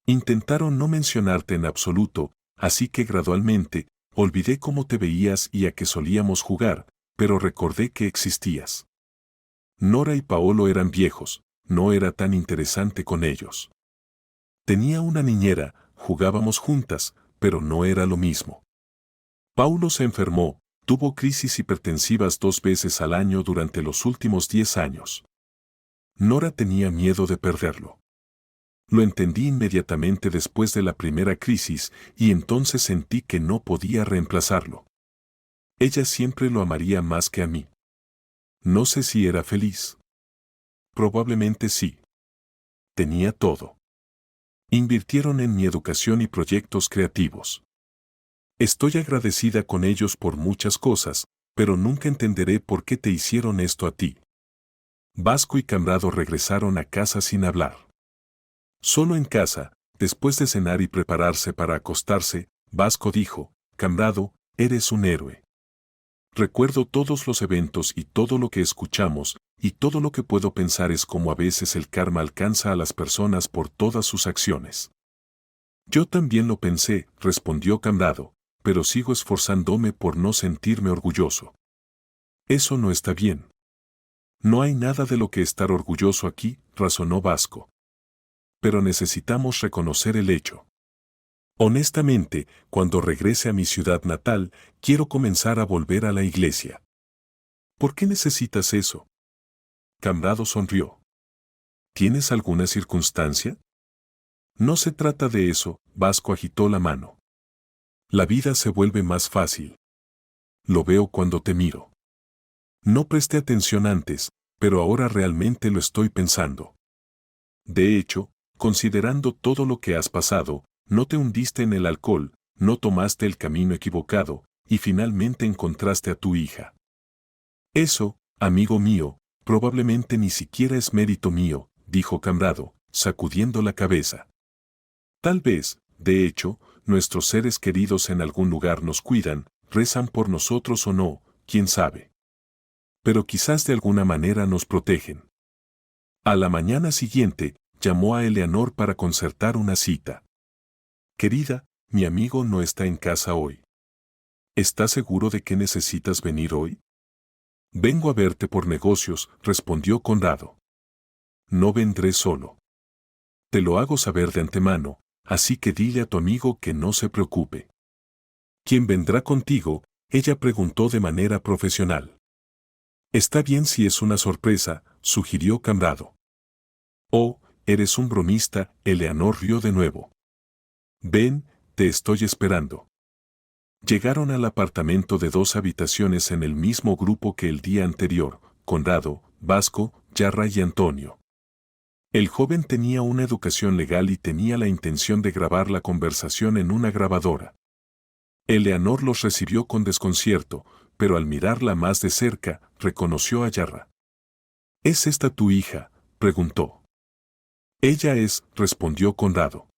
Intentaron no mencionarte en absoluto, así que gradualmente, olvidé cómo te veías y a qué solíamos jugar, pero recordé que existías. Nora y Paolo eran viejos, no era tan interesante con ellos. Tenía una niñera, jugábamos juntas, pero no era lo mismo. Paulo se enfermó, tuvo crisis hipertensivas 2 veces al año durante los últimos 10 años. Nora tenía miedo de perderlo. Lo entendí inmediatamente después de la primera crisis y entonces sentí que no podía reemplazarlo. Ella siempre lo amaría más que a mí. No sé si era feliz. Probablemente sí. Tenía todo. Invirtieron en mi educación y proyectos creativos. Estoy agradecida con ellos por muchas cosas, pero nunca entenderé por qué te hicieron esto a ti. Vasco y Conrado regresaron a casa sin hablar. Solo en casa, después de cenar y prepararse para acostarse, Vasco dijo, Conrado, eres un héroe. Recuerdo todos los eventos y todo lo que escuchamos, y todo lo que puedo pensar es cómo a veces el karma alcanza a las personas por todas sus acciones. Yo también lo pensé, respondió Conrado, pero sigo esforzándome por no sentirme orgulloso. Eso no está bien. No hay nada de lo que estar orgulloso aquí, razonó Vasco. pero necesitamos reconocer el hecho. Honestamente, cuando regrese a mi ciudad natal, quiero comenzar a volver a la iglesia. ¿Por qué necesitas eso? Cambrado sonrió. ¿Tienes alguna circunstancia? No se trata de eso, Vasco agitó la mano. La vida se vuelve más fácil. Lo veo cuando te miro. No presté atención antes, pero ahora realmente lo estoy pensando. De hecho, considerando todo lo que has pasado, no te hundiste en el alcohol, no tomaste el camino equivocado, y finalmente encontraste a tu hija. Eso, amigo mío, probablemente ni siquiera es mérito mío, dijo Cambrado, sacudiendo la cabeza. Tal vez, de hecho, nuestros seres queridos en algún lugar nos cuidan, rezan por nosotros o no, quién sabe. Pero quizás de alguna manera nos protegen. A la mañana siguiente, llamó a Eleanor para concertar una cita. Querida, mi amigo no está en casa hoy. ¿Estás seguro de que necesitas venir hoy? Vengo a verte por negocios, respondió Conrado. No vendré solo. Te lo hago saber de antemano, así que dile a tu amigo que no se preocupe. ¿Quién vendrá contigo? Ella preguntó de manera profesional. Está bien si es una sorpresa, sugirió Cambrado. Oh, eres un bromista, Eleanor rió de nuevo. Ven, te estoy esperando. Llegaron al apartamento de 2 habitaciones en el mismo grupo que el día anterior, Conrado, Vasco, Yarra y Antonio. El joven tenía una educación legal y tenía la intención de grabar la conversación en una grabadora. Eleanor los recibió con desconcierto, pero al mirarla más de cerca, reconoció a Yarra. ¿Es esta tu hija?, preguntó. Ella es, respondió Conrado.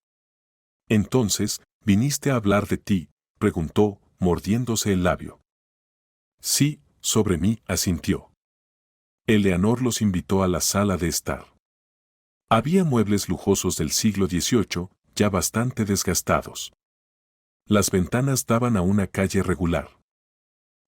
Entonces, ¿viniste a hablar de ti?, preguntó, mordiéndose el labio. Sí, sobre mí, asintió. Eleanor los invitó a la sala de estar. Había muebles lujosos del siglo XVIII, ya bastante desgastados. Las ventanas daban a una calle regular.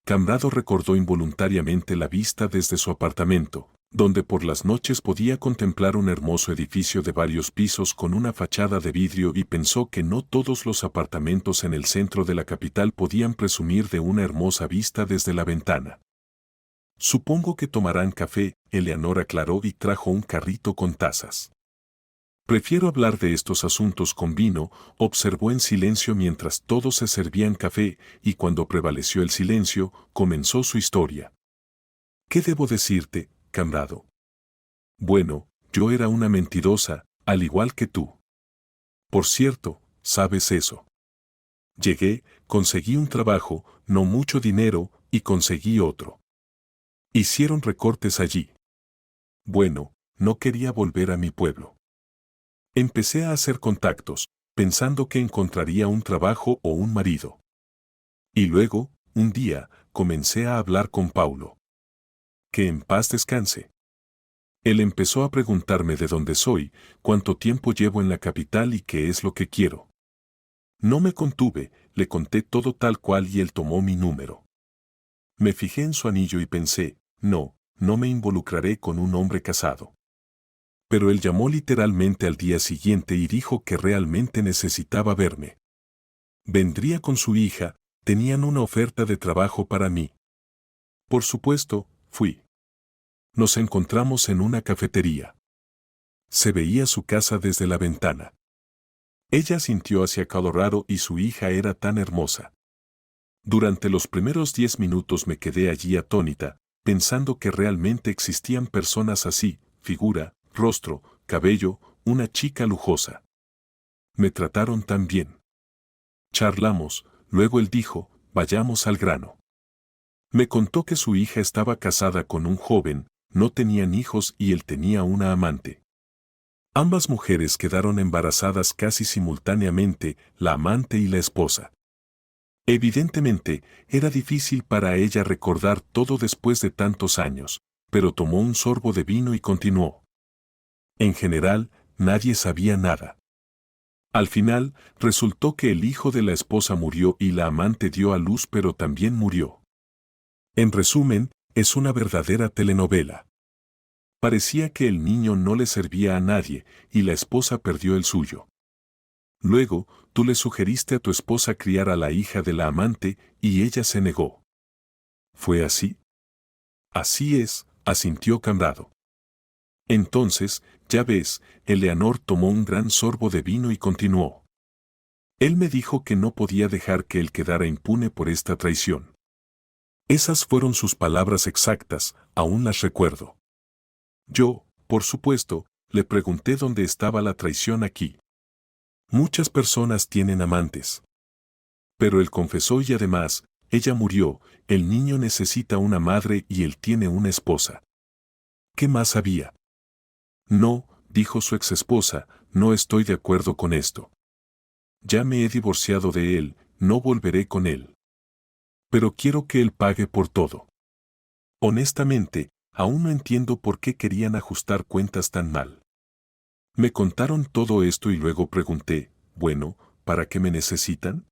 Cambrado recordó involuntariamente la vista desde su apartamento, donde por las noches podía contemplar un hermoso edificio de varios pisos con una fachada de vidrio y pensó que no todos los apartamentos en el centro de la capital podían presumir de una hermosa vista desde la ventana. Supongo que tomarán café, Eleanor aclaró y trajo un carrito con tazas. Prefiero hablar de estos asuntos con vino, observó en silencio mientras todos se servían café, y cuando prevaleció el silencio, comenzó su historia. ¿Qué debo decirte, Cambrado? Bueno, yo era una mentirosa, al igual que tú. Por cierto, ¿sabes eso? Llegué, conseguí un trabajo, no mucho dinero, y conseguí otro. Hicieron recortes allí. Bueno, no quería volver a mi pueblo. Empecé a hacer contactos, pensando que encontraría un trabajo o un marido. Y luego, un día, comencé a hablar con Paulo. Que en paz descanse. Él empezó a preguntarme de dónde soy, cuánto tiempo llevo en la capital y qué es lo que quiero. No me contuve, le conté todo tal cual y él tomó mi número. Me fijé en su anillo y pensé, no me involucraré con un hombre casado. Pero él llamó literalmente al día siguiente y dijo que realmente necesitaba verme. Vendría con su hija, tenían una oferta de trabajo para mí. Por supuesto, fui. Nos encontramos en una cafetería. Se veía su casa desde la ventana. Ella sintió hacia Colorado y su hija era tan hermosa. Durante los primeros 10 minutos me quedé allí atónita, pensando que realmente existían personas así, figura, rostro, cabello, una chica lujosa. Me trataron tan bien. Charlamos, luego él dijo, vayamos al grano. Me contó que su hija estaba casada con un joven, no tenían hijos y él tenía una amante. Ambas mujeres quedaron embarazadas casi simultáneamente, la amante y la esposa. Evidentemente, era difícil para ella recordar todo después de tantos años, pero tomó un sorbo de vino y continuó. En general, nadie sabía nada. Al final, resultó que el hijo de la esposa murió y la amante dio a luz pero también murió. En resumen, es una verdadera telenovela. Parecía que el niño no le servía a nadie, y la esposa perdió el suyo. Luego, tú le sugeriste a tu esposa criar a la hija de la amante, y ella se negó. ¿Fue así? Así es, asintió Conrado. Entonces, ya ves, Eleanor tomó un gran sorbo de vino y continuó. Él me dijo que no podía dejar que él quedara impune por esta traición. Esas fueron sus palabras exactas, aún las recuerdo. Yo, por supuesto, le pregunté dónde estaba la traición aquí. Muchas personas tienen amantes. Pero él confesó y además, ella murió, el niño necesita una madre y él tiene una esposa. ¿Qué más había? No, dijo su exesposa, no estoy de acuerdo con esto. Ya me he divorciado de él, no volveré con él. Pero quiero que él pague por todo. Honestamente, aún no entiendo por qué querían ajustar cuentas tan mal. Me contaron todo esto y luego pregunté, bueno, ¿para qué me necesitan?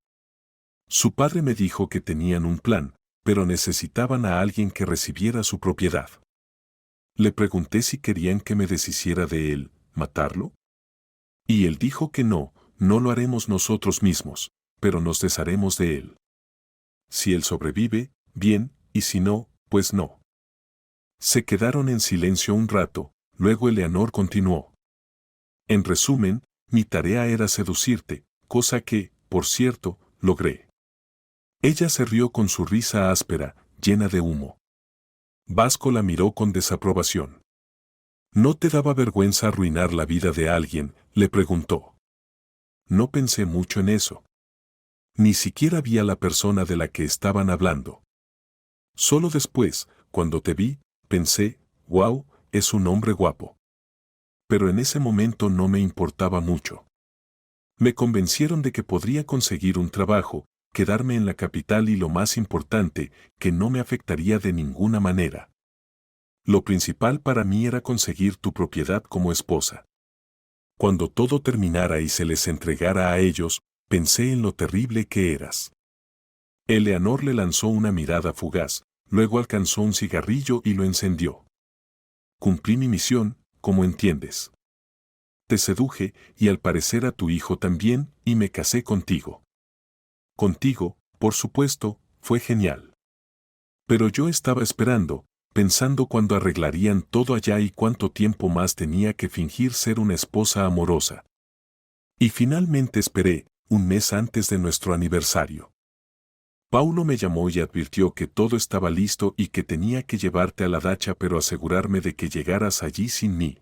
Su padre me dijo que tenían un plan, pero necesitaban a alguien que recibiera su propiedad. Le pregunté si querían que me deshiciera de él, matarlo. Y él dijo que no, no lo haremos nosotros mismos, pero nos desharemos de él. Si él sobrevive, bien, y si no, pues no. Se quedaron en silencio un rato, luego Eleanor continuó. En resumen, mi tarea era seducirte, cosa que, por cierto, logré. Ella se rió con su risa áspera, llena de humo. Vasco la miró con desaprobación. ¿No te daba vergüenza arruinar la vida de alguien?, le preguntó. No pensé mucho en eso. Ni siquiera vi a la persona de la que estaban hablando. Solo después, cuando te vi, pensé, wow, es un hombre guapo. Pero en ese momento no me importaba mucho. Me convencieron de que podría conseguir un trabajo, quedarme en la capital y lo más importante, que no me afectaría de ninguna manera. Lo principal para mí era conseguir tu propiedad como esposa. Cuando todo terminara y se les entregara a ellos, pensé en lo terrible que eras. Eleanor le lanzó una mirada fugaz, luego alcanzó un cigarrillo y lo encendió. Cumplí mi misión, como entiendes. Te seduje, y al parecer a tu hijo también, y me casé contigo. Contigo, por supuesto, fue genial. Pero yo estaba esperando, pensando cuándo arreglarían todo allá y cuánto tiempo más tenía que fingir ser una esposa amorosa. Y finalmente esperé, un mes antes de nuestro aniversario. Paulo me llamó y advirtió que todo estaba listo y que tenía que llevarte a la dacha pero asegurarme de que llegaras allí sin mí.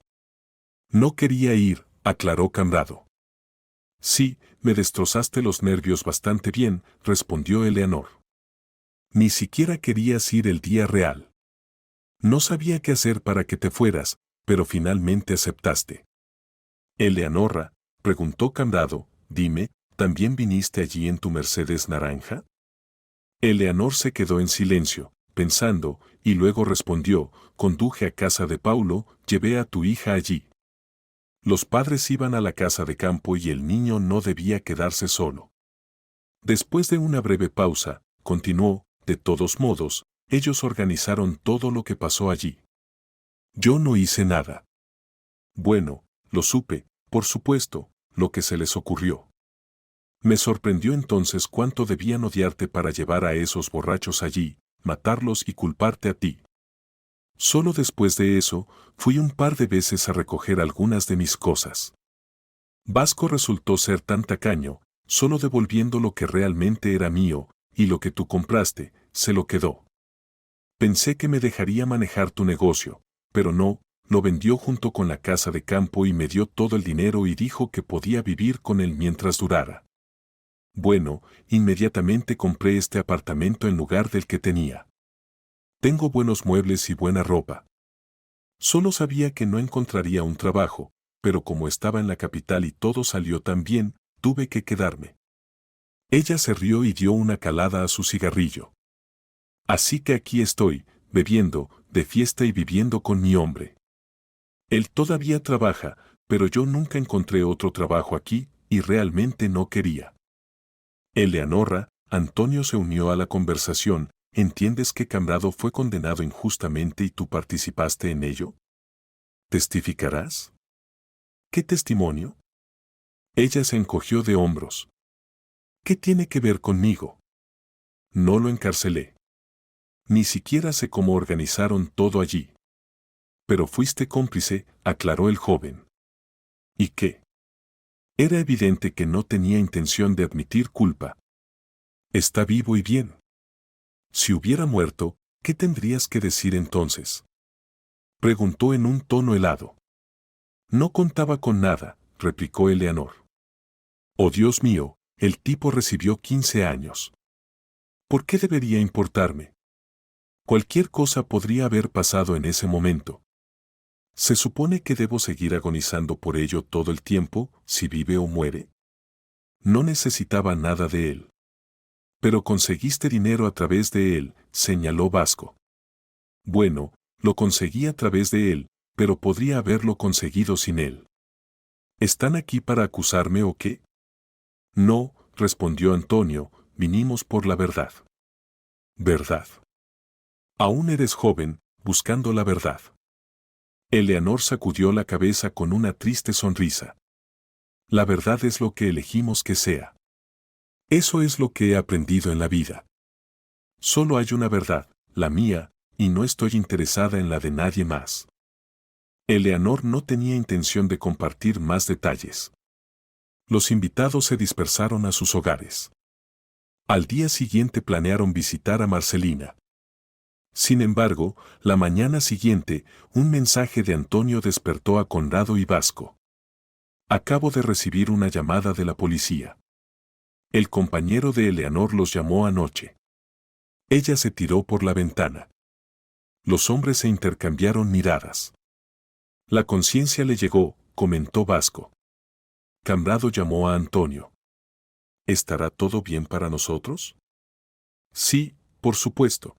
No quería ir, aclaró Conrado. Sí, me destrozaste los nervios bastante bien, respondió Eleanor. Ni siquiera querías ir el día real. No sabía qué hacer para que te fueras, pero finalmente aceptaste. Eleanorra, preguntó Conrado, dime, ¿también viniste allí en tu Mercedes naranja? Eleanor se quedó en silencio, pensando, y luego respondió, conduje a casa de Paulo, llevé a tu hija allí. Los padres iban a la casa de campo y el niño no debía quedarse solo. Después de una breve pausa, continuó, de todos modos, ellos organizaron todo lo que pasó allí. Yo no hice nada. Bueno, lo supe, por supuesto, lo que se les ocurrió. Me sorprendió entonces cuánto debían odiarte para llevar a esos borrachos allí, matarlos y culparte a ti. Solo después de eso, fui un par de veces a recoger algunas de mis cosas. Vasco resultó ser tan tacaño, solo devolviendo lo que realmente era mío, y lo que tú compraste, se lo quedó. Pensé que me dejaría manejar tu negocio, pero no, lo vendió junto con la casa de campo y me dio todo el dinero y dijo que podía vivir con él mientras durara. Bueno, inmediatamente compré este apartamento en lugar del que tenía. Tengo buenos muebles y buena ropa. Solo sabía que no encontraría un trabajo, pero como estaba en la capital y todo salió tan bien, tuve que quedarme. Ella se rió y dio una calada a su cigarrillo. Así que aquí estoy, bebiendo, de fiesta y viviendo con mi hombre. Él todavía trabaja, pero yo nunca encontré otro trabajo aquí, y realmente no quería. Eleanorra, Antonio se unió a la conversación, ¿entiendes que Conrado fue condenado injustamente y tú participaste en ello? ¿Testificarás? ¿Qué testimonio? Ella se encogió de hombros. ¿Qué tiene que ver conmigo? No lo encarcelé. Ni siquiera sé cómo organizaron todo allí. Pero fuiste cómplice, aclaró el joven. ¿Y qué? Era evidente que no tenía intención de admitir culpa. Está vivo y bien. Si hubiera muerto, ¿qué tendrías que decir entonces? Preguntó en un tono helado. No contaba con nada, replicó Eleanor. Oh Dios mío, el tipo recibió 15 años. ¿Por qué debería importarme? Cualquier cosa podría haber pasado en ese momento. ¿Se supone que debo seguir agonizando por ello todo el tiempo, si vive o muere? No necesitaba nada de él. Pero conseguiste dinero a través de él, señaló Vasco. Bueno, lo conseguí a través de él, pero podría haberlo conseguido sin él. ¿Están aquí para acusarme o qué? No, respondió Antonio, vinimos por la verdad. ¿Verdad? Aún eres joven, buscando la verdad. Eleanor sacudió la cabeza con una triste sonrisa. La verdad es lo que elegimos que sea. Eso es lo que he aprendido en la vida. Solo hay una verdad, la mía, y no estoy interesada en la de nadie más. Eleanor no tenía intención de compartir más detalles. Los invitados se dispersaron a sus hogares. Al día siguiente planearon visitar a Marcelina. Sin embargo, la mañana siguiente, un mensaje de Antonio despertó a Conrado y Vasco. Acabo de recibir una llamada de la policía. El compañero de Eleanor los llamó anoche. Ella se tiró por la ventana. Los hombres se intercambiaron miradas. La conciencia le llegó, comentó Vasco. Conrado llamó a Antonio. ¿Estará todo bien para nosotros? Sí, por supuesto.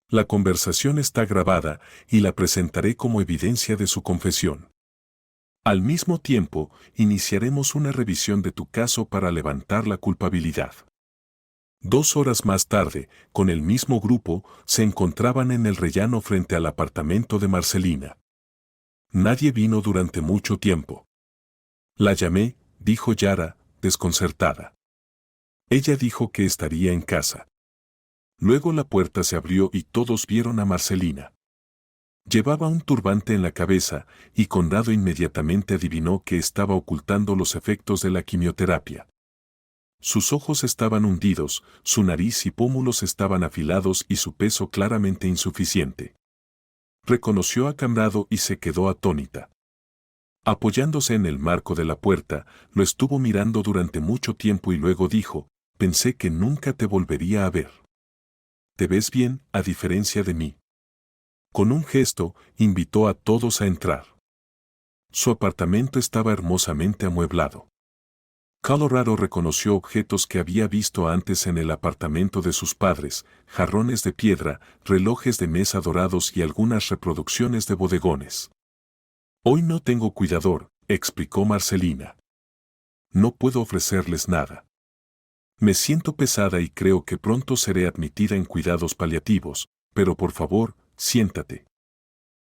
La conversación está grabada y la presentaré como evidencia de su confesión. Al mismo tiempo, iniciaremos una revisión de tu caso para levantar la culpabilidad. 2 horas más tarde, con el mismo grupo, se encontraban en el rellano frente al apartamento de Marcelina. Nadie vino durante mucho tiempo. La llamé, dijo Yara, desconcertada. Ella dijo que estaría en casa. Luego la puerta se abrió y todos vieron a Marcelina. Llevaba un turbante en la cabeza y Conrado inmediatamente adivinó que estaba ocultando los efectos de la quimioterapia. Sus ojos estaban hundidos, su nariz y pómulos estaban afilados y su peso claramente insuficiente. Reconoció a Conrado y se quedó atónita. Apoyándose en el marco de la puerta, lo estuvo mirando durante mucho tiempo y luego dijo, pensé que nunca te volvería a ver. Te ves bien, a diferencia de mí. Con un gesto, invitó a todos a entrar. Su apartamento estaba hermosamente amueblado. Colorado reconoció objetos que había visto antes en el apartamento de sus padres, jarrones de piedra, relojes de mesa dorados y algunas reproducciones de bodegones. Hoy no tengo cuidador, explicó Marcelina. No puedo ofrecerles nada. Me siento pesada y creo que pronto seré admitida en cuidados paliativos, pero por favor, siéntate.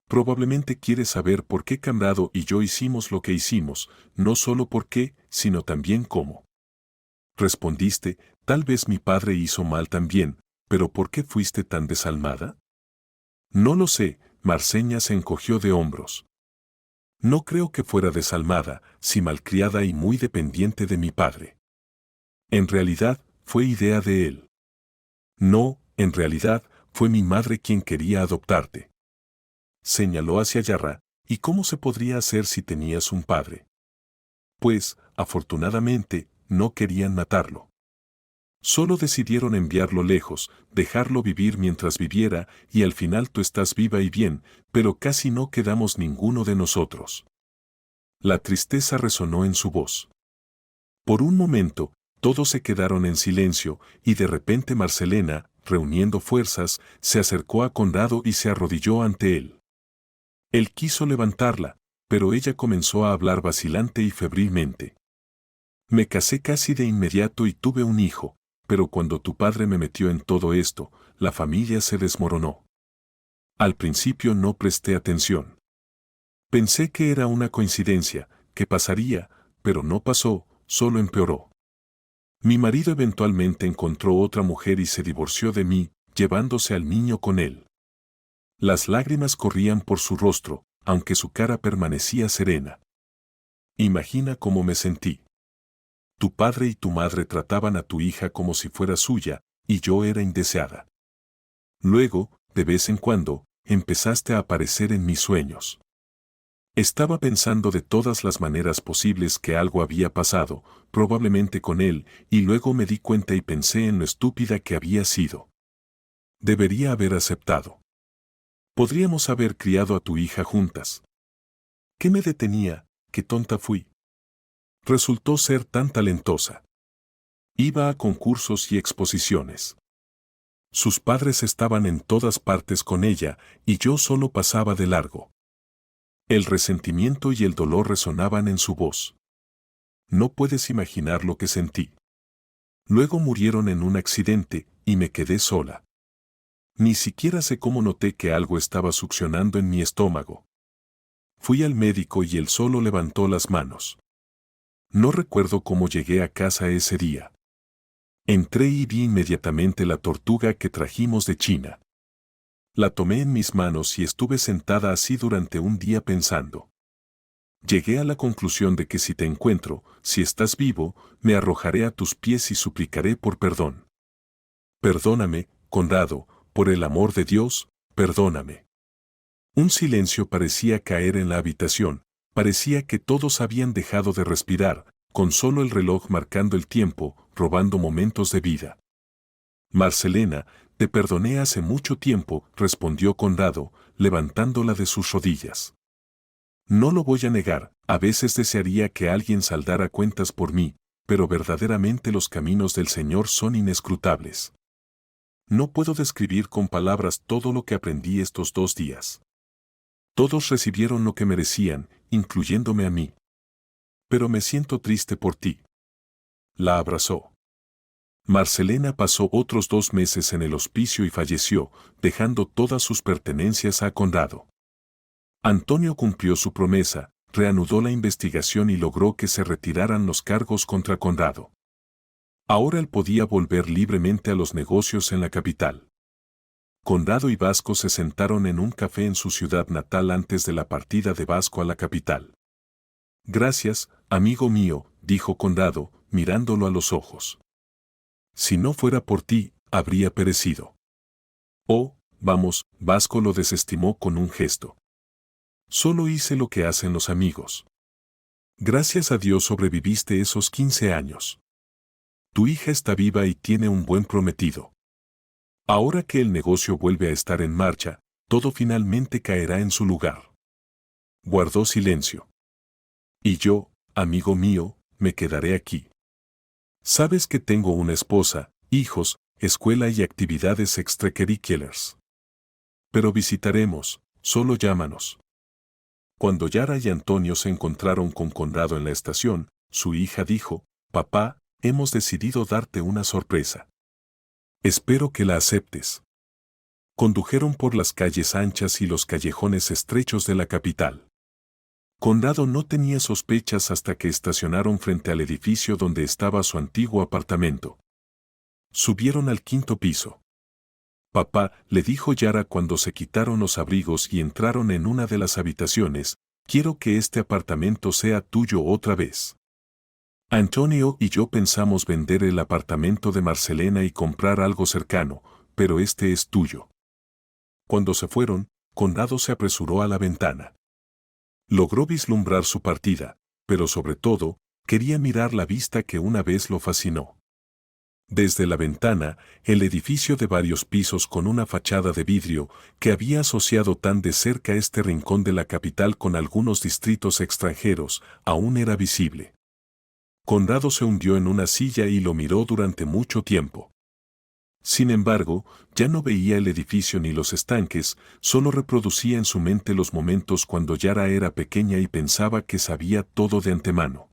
Probablemente quieres saber por qué Conrado y yo hicimos lo que hicimos, no solo por qué, sino también cómo. Respondiste, tal vez mi padre hizo mal también, pero ¿por qué fuiste tan desalmada? No lo sé, Marceña se encogió de hombros. No creo que fuera desalmada, si malcriada y muy dependiente de mi padre. En realidad, fue idea de él. No, en realidad, fue mi madre quien quería adoptarte. Señaló hacia Yarra, ¿y cómo se podría hacer si tenías un padre? Pues, afortunadamente, no querían matarlo. Solo decidieron enviarlo lejos, dejarlo vivir mientras viviera, y al final tú estás viva y bien, pero casi no quedamos ninguno de nosotros. La tristeza resonó en su voz. Por un momento, todos se quedaron en silencio, y de repente Marcelena, reuniendo fuerzas, se acercó a Conrado y se arrodilló ante él. Él quiso levantarla, pero ella comenzó a hablar vacilante y febrilmente. Me casé casi de inmediato y tuve un hijo, pero cuando tu padre me metió en todo esto, la familia se desmoronó. Al principio no presté atención. Pensé que era una coincidencia, que pasaría, pero no pasó, solo empeoró. Mi marido eventualmente encontró otra mujer y se divorció de mí, llevándose al niño con él. Las lágrimas corrían por su rostro, aunque su cara permanecía serena. Imagina cómo me sentí. Tu padre y tu madre trataban a tu hija como si fuera suya, y yo era indeseada. Luego, de vez en cuando, empezaste a aparecer en mis sueños. Estaba pensando de todas las maneras posibles que algo había pasado, probablemente con él, y luego me di cuenta y pensé en lo estúpida que había sido. Debería haber aceptado. Podríamos haber criado a tu hija juntas. ¿Qué me detenía? Qué tonta fui. Resultó ser tan talentosa. Iba a concursos y exposiciones. Sus padres estaban en todas partes con ella, y yo solo pasaba de largo. El resentimiento y el dolor resonaban en su voz. No puedes imaginar lo que sentí. Luego murieron en un accidente, y me quedé sola. Ni siquiera sé cómo noté que algo estaba succionando en mi estómago. Fui al médico y él solo levantó las manos. No recuerdo cómo llegué a casa ese día. Entré y vi inmediatamente la tortuga que trajimos de China. La tomé en mis manos y estuve sentada así durante un día pensando. Llegué a la conclusión de que si te encuentro, si estás vivo, me arrojaré a tus pies y suplicaré por perdón. Perdóname, Conrado, por el amor de Dios, perdóname. Un silencio parecía caer en la habitación, parecía que todos habían dejado de respirar, con solo el reloj marcando el tiempo, robando momentos de vida. Marcelena, te perdoné hace mucho tiempo, respondió Conrado, levantándola de sus rodillas. No lo voy a negar, a veces desearía que alguien saldara cuentas por mí, pero verdaderamente los caminos del Señor son inescrutables. No puedo describir con palabras todo lo que aprendí estos 2 días. Todos recibieron lo que merecían, incluyéndome a mí. Pero me siento triste por ti. La abrazó. Marcelena pasó otros 2 meses en el hospicio y falleció, dejando todas sus pertenencias a Conrado. Antonio cumplió su promesa, reanudó la investigación y logró que se retiraran los cargos contra Conrado. Ahora él podía volver libremente a los negocios en la capital. Conrado y Vasco se sentaron en un café en su ciudad natal antes de la partida de Vasco a la capital. Gracias, amigo mío, dijo Conrado, mirándolo a los ojos. Si no fuera por ti, habría perecido. Oh, vamos, Vasco lo desestimó con un gesto. Solo hice lo que hacen los amigos. Gracias a Dios sobreviviste esos 15 años. Tu hija está viva y tiene un buen prometido. Ahora que el negocio vuelve a estar en marcha, todo finalmente caerá en su lugar. Guardó silencio. Y yo, amigo mío, me quedaré aquí. Sabes que tengo una esposa, hijos, escuela y actividades extracurriculares. Pero visitaremos, solo llámanos. Cuando Yara y Antonio se encontraron con Conrado en la estación, su hija dijo, «Papá, hemos decidido darte una sorpresa. Espero que la aceptes». Condujeron por las calles anchas y los callejones estrechos de la capital. Conrado no tenía sospechas hasta que estacionaron frente al edificio donde estaba su antiguo apartamento. Subieron al 5º piso. «Papá», le dijo Yara cuando se quitaron los abrigos y entraron en una de las habitaciones, «quiero que este apartamento sea tuyo otra vez». Antonio y yo pensamos vender el apartamento de Marcelena y comprar algo cercano, pero este es tuyo. Cuando se fueron, Conrado se apresuró a la ventana. Logró vislumbrar su partida, pero sobre todo, quería mirar la vista que una vez lo fascinó. Desde la ventana, el edificio de varios pisos con una fachada de vidrio que había asociado tan de cerca este rincón de la capital con algunos distritos extranjeros, aún era visible. Conrado se hundió en una silla y lo miró durante mucho tiempo. Sin embargo, ya no veía el edificio ni los estanques, solo reproducía en su mente los momentos cuando Yara era pequeña y pensaba que sabía todo de antemano.